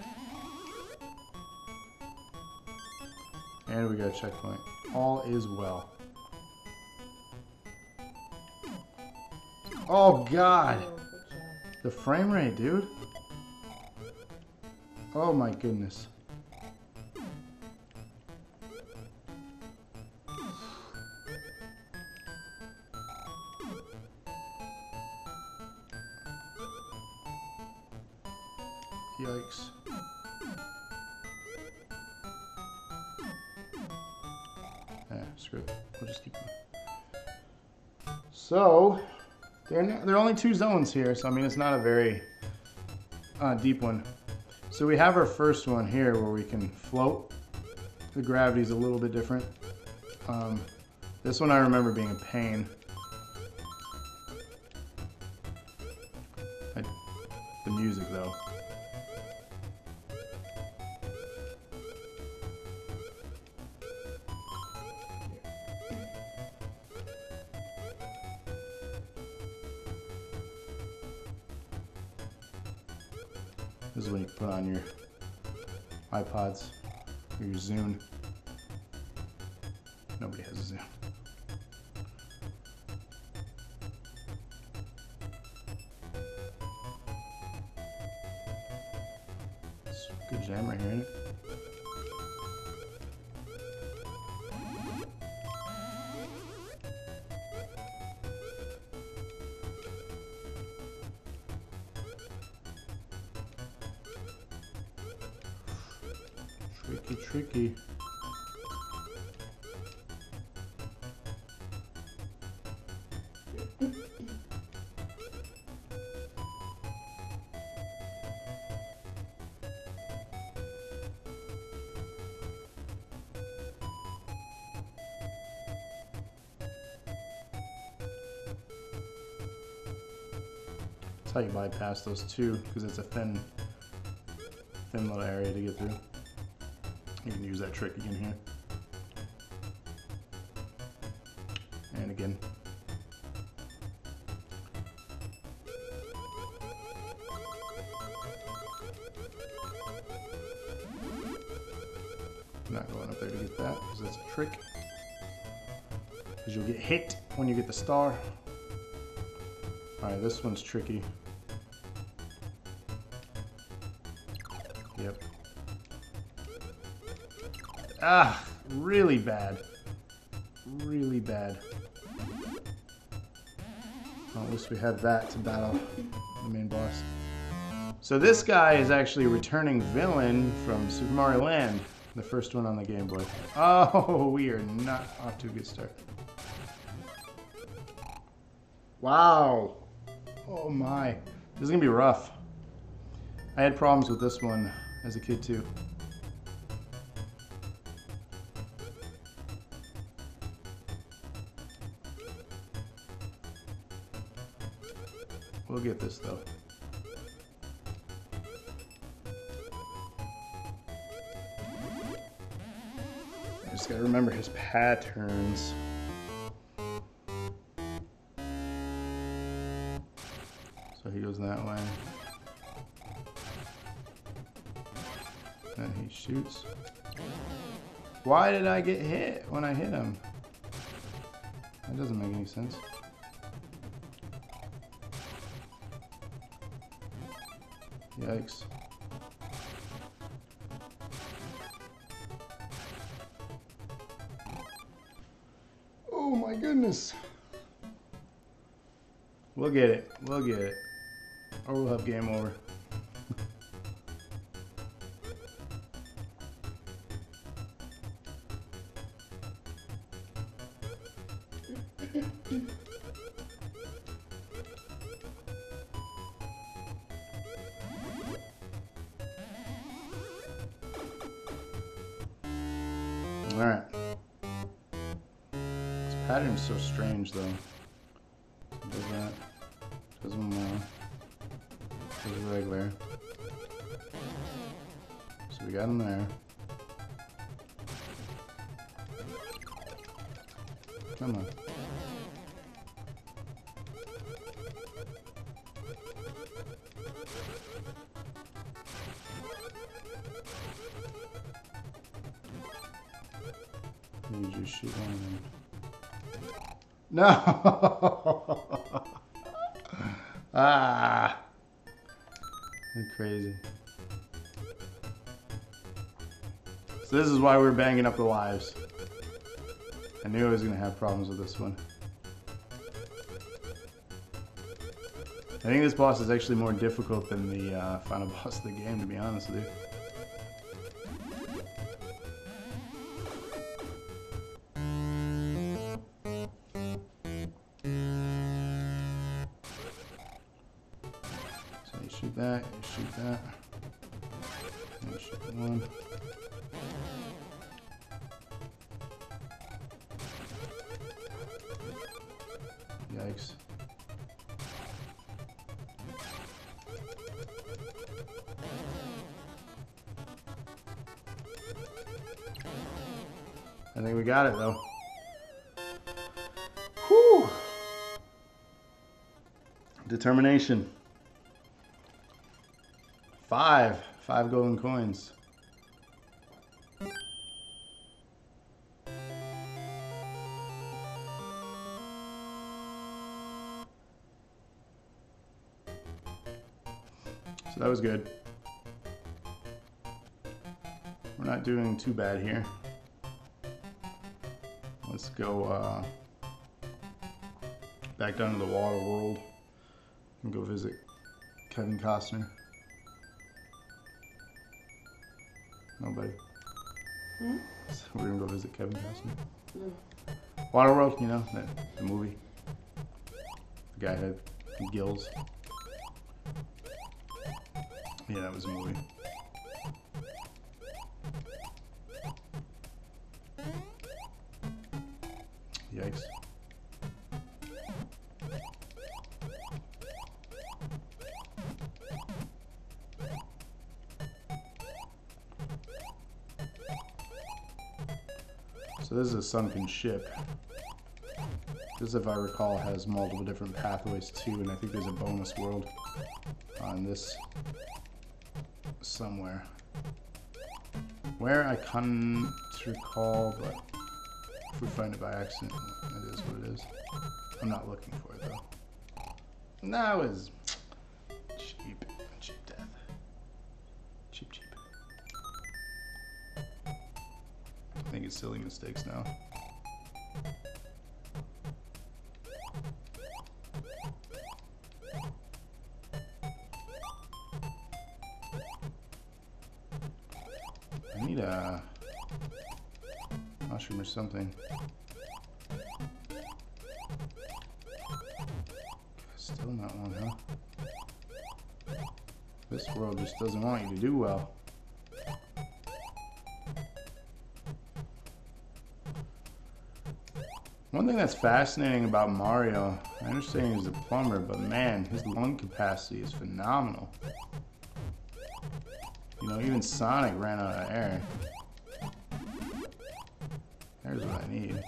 And we got a checkpoint. All is well. Oh god! Oh, good job. The frame rate, dude. Oh my goodness. Yikes. Screw it. We'll just keep going. So, there are only 2 zones here, so I mean it's not a very deep one. So we have our first one here where we can float. The gravity's a little bit different. This one I remember being a pain. The music though. This is when you put on your iPods or your Zune. Nobody has a Zune. It's a good jam right here, isn't it? Tricky. That's how you bypass those 2, because it's a thin little area to get through. You can use that trick again here. And again. I'm not going up there to get that, because that's a trick. Because you'll get hit when you get the star. Alright, this one's tricky. Yep. Ah, really bad. Really bad. Well, at least we had that to battle the main boss. So this guy is actually a returning villain from Super Mario Land, the first one on the Game Boy. Oh, we are not off to a good start. Wow. Oh my. This is gonna be rough. I had problems with this one as a kid too. We'll get this though. I just gotta remember his patterns. So he goes that way. Then he shoots. Why did I get hit when I hit him? That doesn't make any sense. Yikes. goodness. We'll get it. We'll get it. Or we'll have game over. Alright. This pattern's so strange though. Does that. Does one more. Does a regular. So we got him there. Come on. You just shoot one of them. No! Ah! You're crazy. So this is why we're banging up the lives. I knew I was going to have problems with this one. I think this boss is actually more difficult than the final boss of the game, to be honest with you. So you shoot that, you shoot that, and you shoot the one. Yikes. I think we got it though. Whew. Determination. 5 golden coins. So that was good. We're not doing too bad here. Let's go back down to the water world and go visit Kevin Costner. Nobody. Hmm? So we're gonna go visit Kevin Costner. Mm. Waterworld, you know, the movie. The guy had gills. Yeah, that was a movie. Yikes. So this is a sunken ship. This, if I recall, has multiple different pathways too, and I think there's a bonus world on this somewhere. Where I can't recall, but if we find it by accident, it is what it is. I'm not looking for it though. That was cheap. Cheap death. Cheap, cheap. I think it's silly mistakes now. I need a mushroom or something. Still not one, huh? This world just doesn't want you to do well. One thing that's fascinating about Mario, I understand he's a plumber, but man, his lung capacity is phenomenal. You know, even Sonic ran out of air. There's what I need.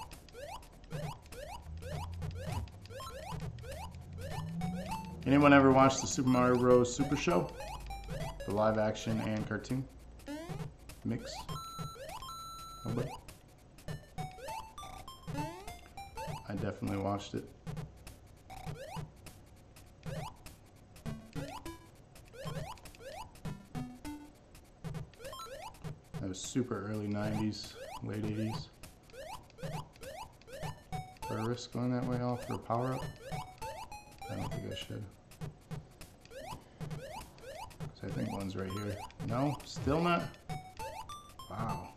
Anyone ever watch the Super Mario Bros. Super Show? The live action and cartoon mix? Nobody? I definitely watched it. That was super early 90s, late 80s. Should I risk going that way off for a power up? I don't think I should. So I think one's right here. No, still not. Wow.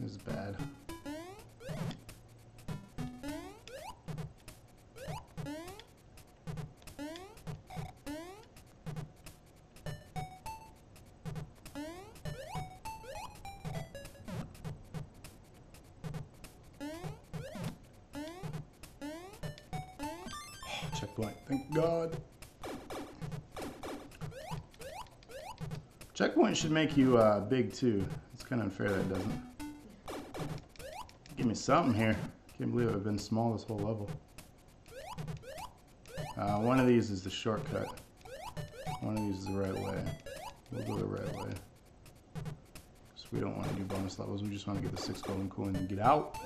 This is bad. Checkpoint, thank God. Checkpoint should make you big too. It's kind of unfair that it doesn't. Give me something here. Can't believe I've been small this whole level. One of these is the shortcut. One of these is the right way. We'll go the right way. So we don't want to do bonus levels. We just want to get the 6 golden coins and get out.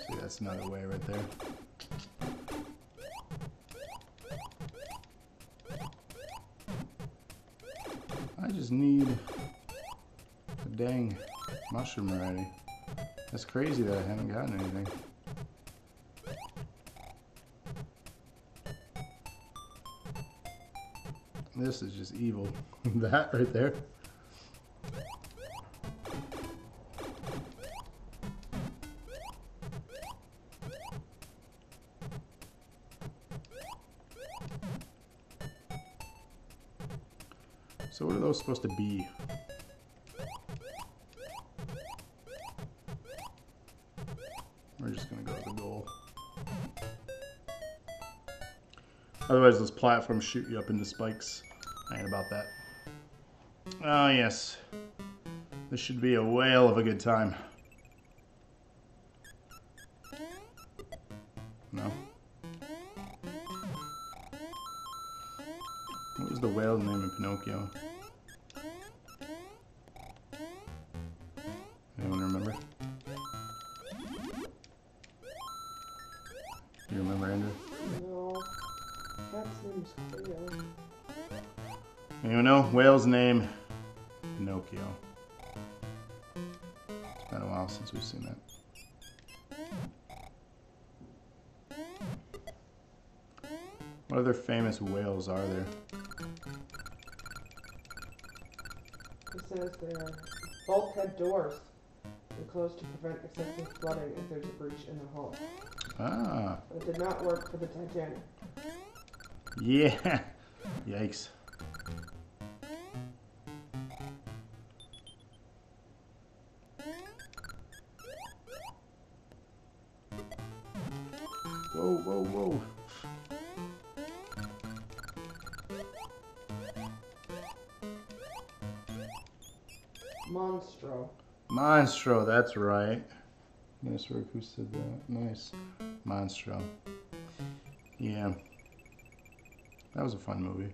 See, that's another way right there. I just need a dang mushroom already. That's crazy that I haven't gotten anything. This is just evil. That right there. So what are those supposed to be? We're just gonna go to the goal. Otherwise those platforms shoot you up into spikes. I ain't about that. Oh yes. This should be a whale of a good time. No? What was the whale's name in Pinocchio? Anyone remember? Do you remember, Andrew? No. That seems clear. Anyone know? Whale's name? Pinocchio. It's been a while since we've seen that. What other famous whales are there? It says they are bulkhead doors. They're closed to prevent excessive flooding if there's a breach in the hull. Ah. But it did not work for the Titanic. Yeah. Yikes. Whoa, whoa, whoa. Monstro. Monstro, that's right. Nice work, who said that? Nice. Monstro. Yeah. That was a fun movie.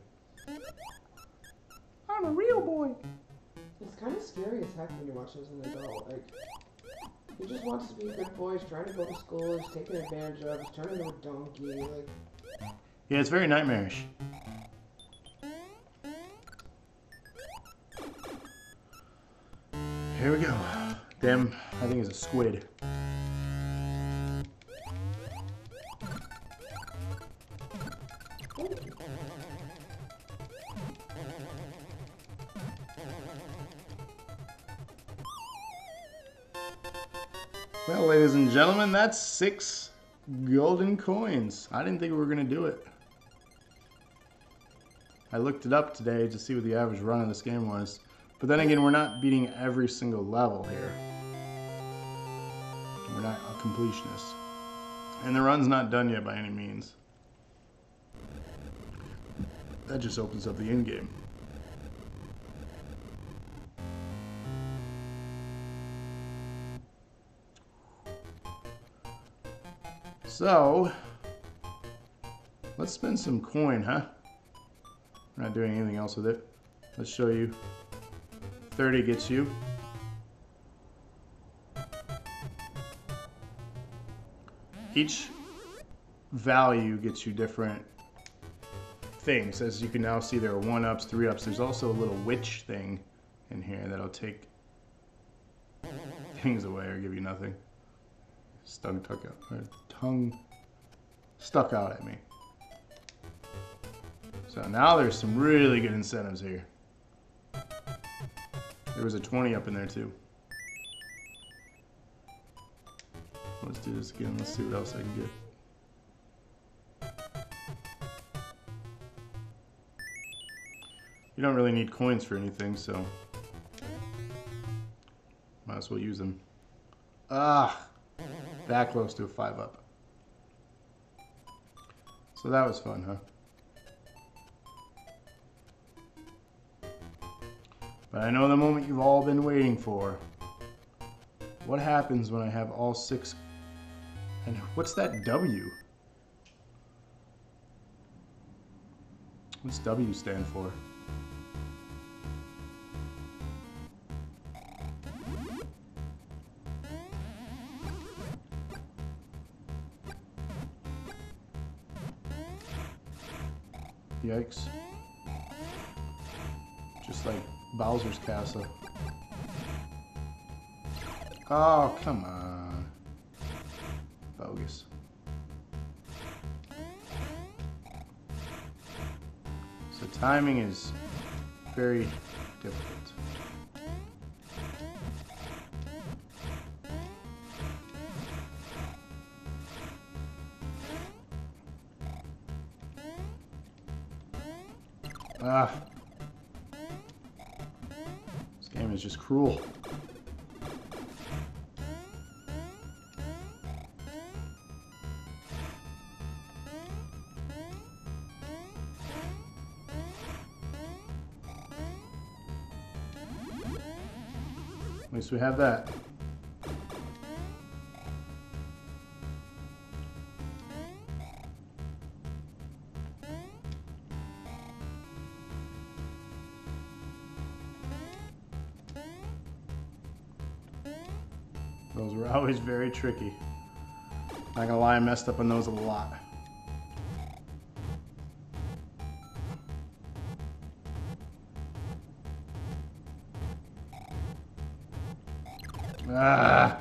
I'm a real boy. It's kind of scary as heck when you watch it as an adult. Like, he just wants to be a good boy. He's trying to go to school. He's taken advantage of. He's turned into a donkey. Like, Yeah, it's very nightmarish. Here we go. Damn, I think it's a squid. Well, ladies and gentlemen, that's 6 golden coins. I didn't think we were going to do it. I looked it up today to see what the average run of this game was. But then again, we're not beating every single level here. We're not a completionist. And the run's not done yet by any means. That just opens up the end game. So, let's spend some coin, huh? We're not doing anything else with it. Let's show you. 30 gets you. Each value gets you different things. As you can now see, there are 1-ups, 3-ups. There's also a little witch thing in here that'll take things away or give you nothing. Tongue stuck out at me. So now there's some really good incentives here. There was a 20 up in there too. Let's do this again. Let's see what else I can get. You don't really need coins for anything, so might as well use them. Ah, that close to a 5-up. So that was fun, huh? But I know the moment you've all been waiting for. What happens when I have all 6? And what's that W? What's W stand for? Yikes. Just like Bowser's Castle. Oh, come on. Bogus. So timing is very difficult. Ah. This game is just cruel. At least we have that. Those were always very tricky. Not gonna lie, I messed up on those a lot. Ah!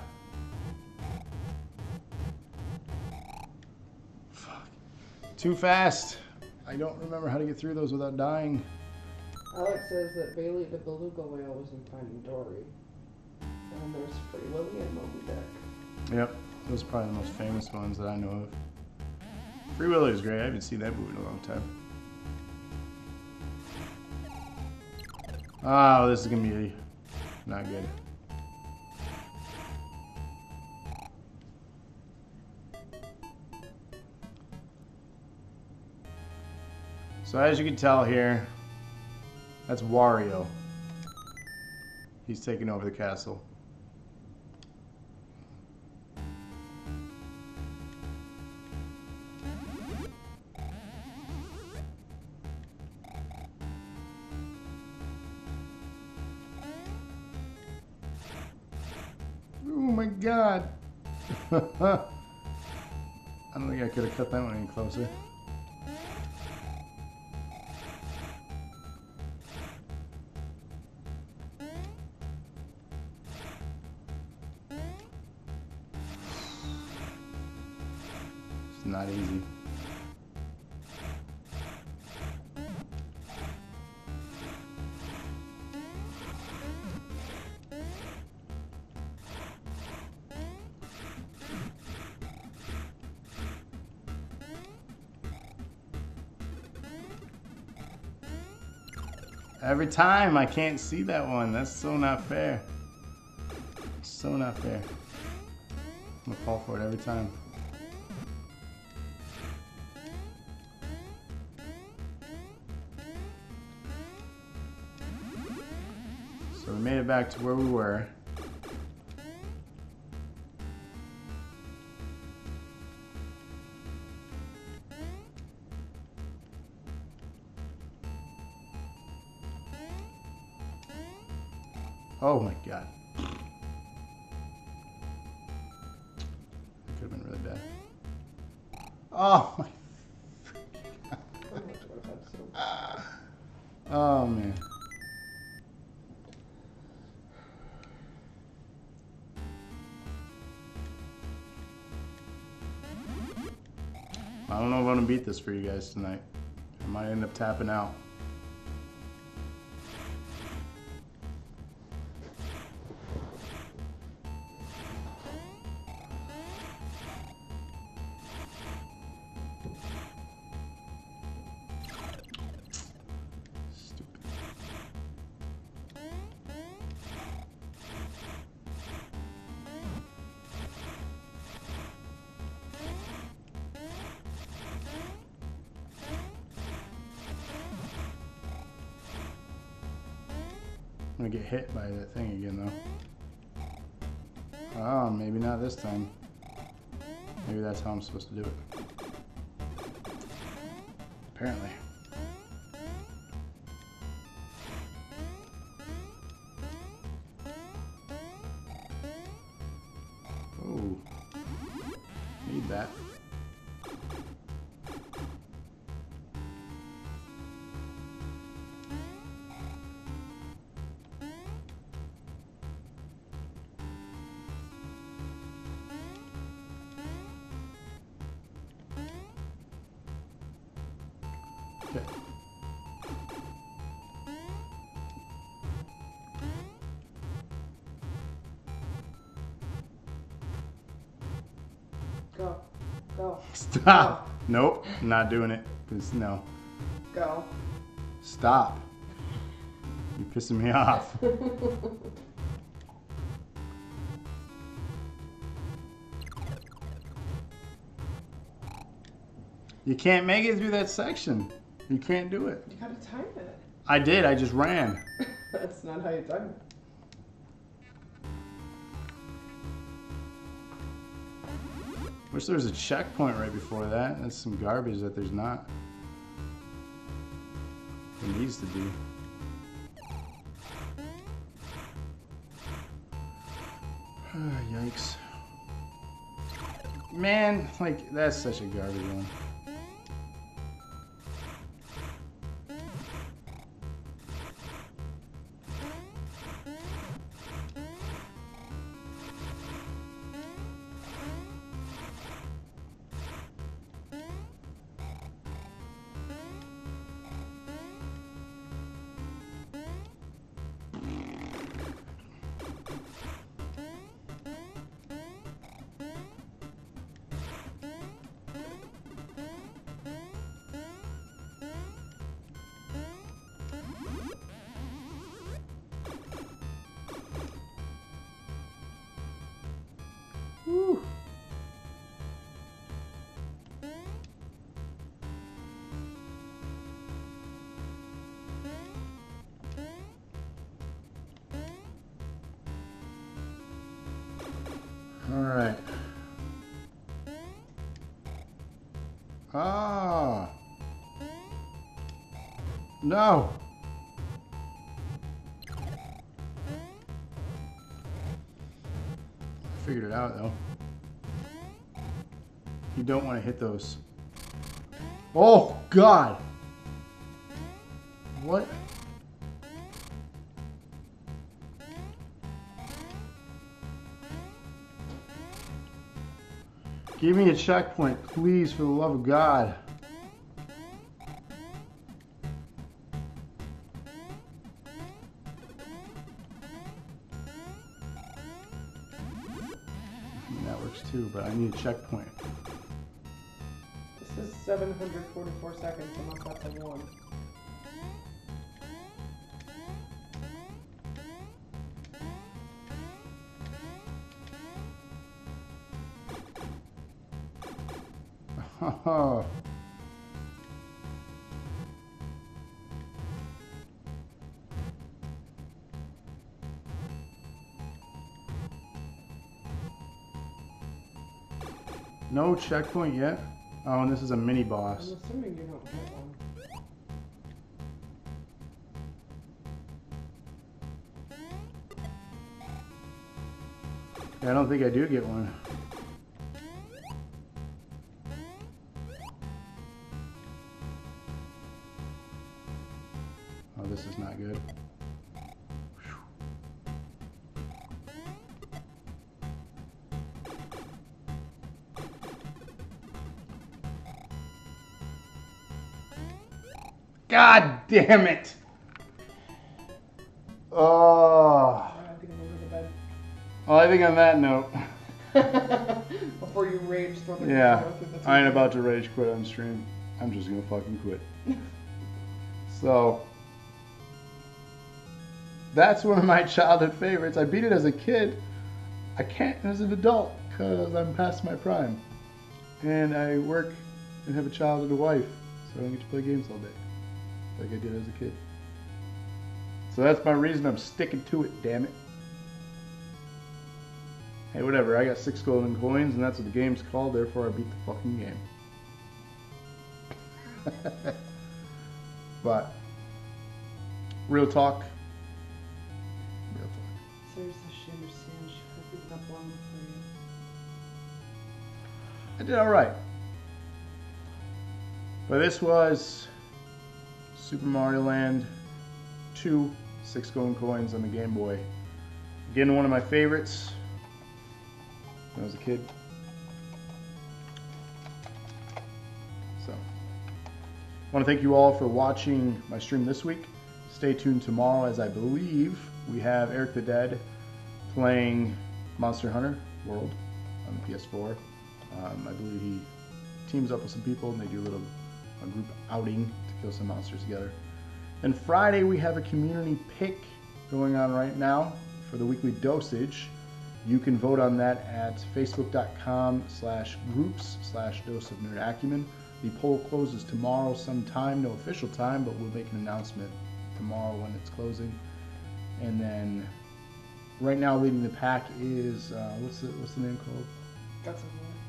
Fuck. Too fast. I don't remember how to get through those without dying. Alex says that Bailey the Beluga Whale was in Finding Dory. And there's Free Willy and Moby Dick. Yep, those are probably the most famous ones that I know of. Free Willy is great. I haven't seen that movie in a long time. Oh, this is gonna be not good. So as you can tell here, that's Wario. He's taking over the castle. Oh my god. I don't think I could have cut that one any closer. It's not easy. Every time I can't see that one. That's so not fair. So not fair. I'm gonna fall for it every time. So we made it back to where we were. Oh my god. That could have been really bad. Oh my. How much would have had to Oh, man. I don't know if I'm going to beat this for you guys tonight. I might end up tapping out. Stupid. I'm gonna get hit by that thing again though. Oh, maybe not this time. Maybe that's how I'm supposed to do it. Apparently. Oh, need that. Okay. Go. Go. Stop. Nope, not doing it. No. Go. Stop. You're pissing me off. You can't make it through that section. You can't do it. You gotta time it. I did, I just ran. That's not how you time it. Wish there was a checkpoint right before that. That's some garbage that there's not. There needs to be. Yikes. Man, like, that's such a garbage one. Whew. All right. Ah. No. Figured it out though. You don't want to hit those. Oh God. What? Give me a checkpoint, please, for the love of God. I mean, that works too, but I need a checkpoint. This is 744 seconds, unless that's a 1. Oh. No checkpoint yet? Oh, and this is a mini boss. I'm assuming you don't get one. Yeah, I don't think I do get one. Oh, this is not good. God damn it! Oh. I think I'm over the bed. Well, I think on that note. Before you rage through the Yeah, through the TV. I ain't about to rage quit on stream. I'm just gonna fucking quit. So, that's one of my childhood favorites. I beat it as a kid. I can't as an adult because I'm past my prime. And I work and have a child and a wife, so I don't get to play games all day like I did as a kid. So that's my reason I'm sticking to it, damn it. Hey, whatever, I got 6 golden coins, and that's what the game's called, therefore I beat the fucking game. But, real talk. Seriously, she understands. She could have given up long for you. I did alright. But this was Super Mario Land 2, 6 golden coins on the Game Boy. Again, one of my favorites when I was a kid. So, I want to thank you all for watching my stream this week. Stay tuned tomorrow, as I believe we have Eric the Dead playing Monster Hunter World on the PS4. I believe he teams up with some people and they do a group outing to kill some monsters together. And Friday we have a community pick going on right now for the weekly dosage. You can vote on that at facebook.com/groups/doseofnerdacumen. The poll closes tomorrow sometime, no official time, but we'll make an announcement tomorrow when it's closing. And then right now leading the pack is what's the name called?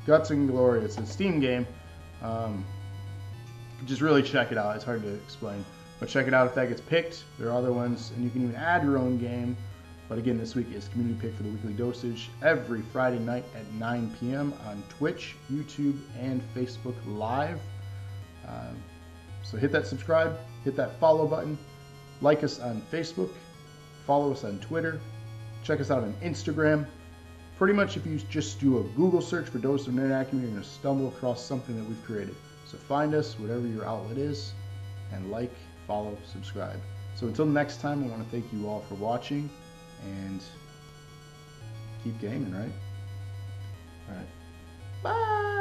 Guts and Glory. It's a Steam game. Just really check it out. It's hard to explain, but check it out if that gets picked. There are other ones, and you can even add your own game. But again, this week is community pick for the weekly dosage every Friday night at 9 p.m. on Twitch, YouTube, and Facebook Live. So hit that subscribe, hit that follow button, like us on Facebook, follow us on Twitter, check us out on Instagram. Pretty much if you just do a Google search for Dose of Nerd Acumen, you're going to stumble across something that we've created. So find us, whatever your outlet is, and like, follow, subscribe. So until next time, I want to thank you all for watching, and keep gaming, right? All right. Bye!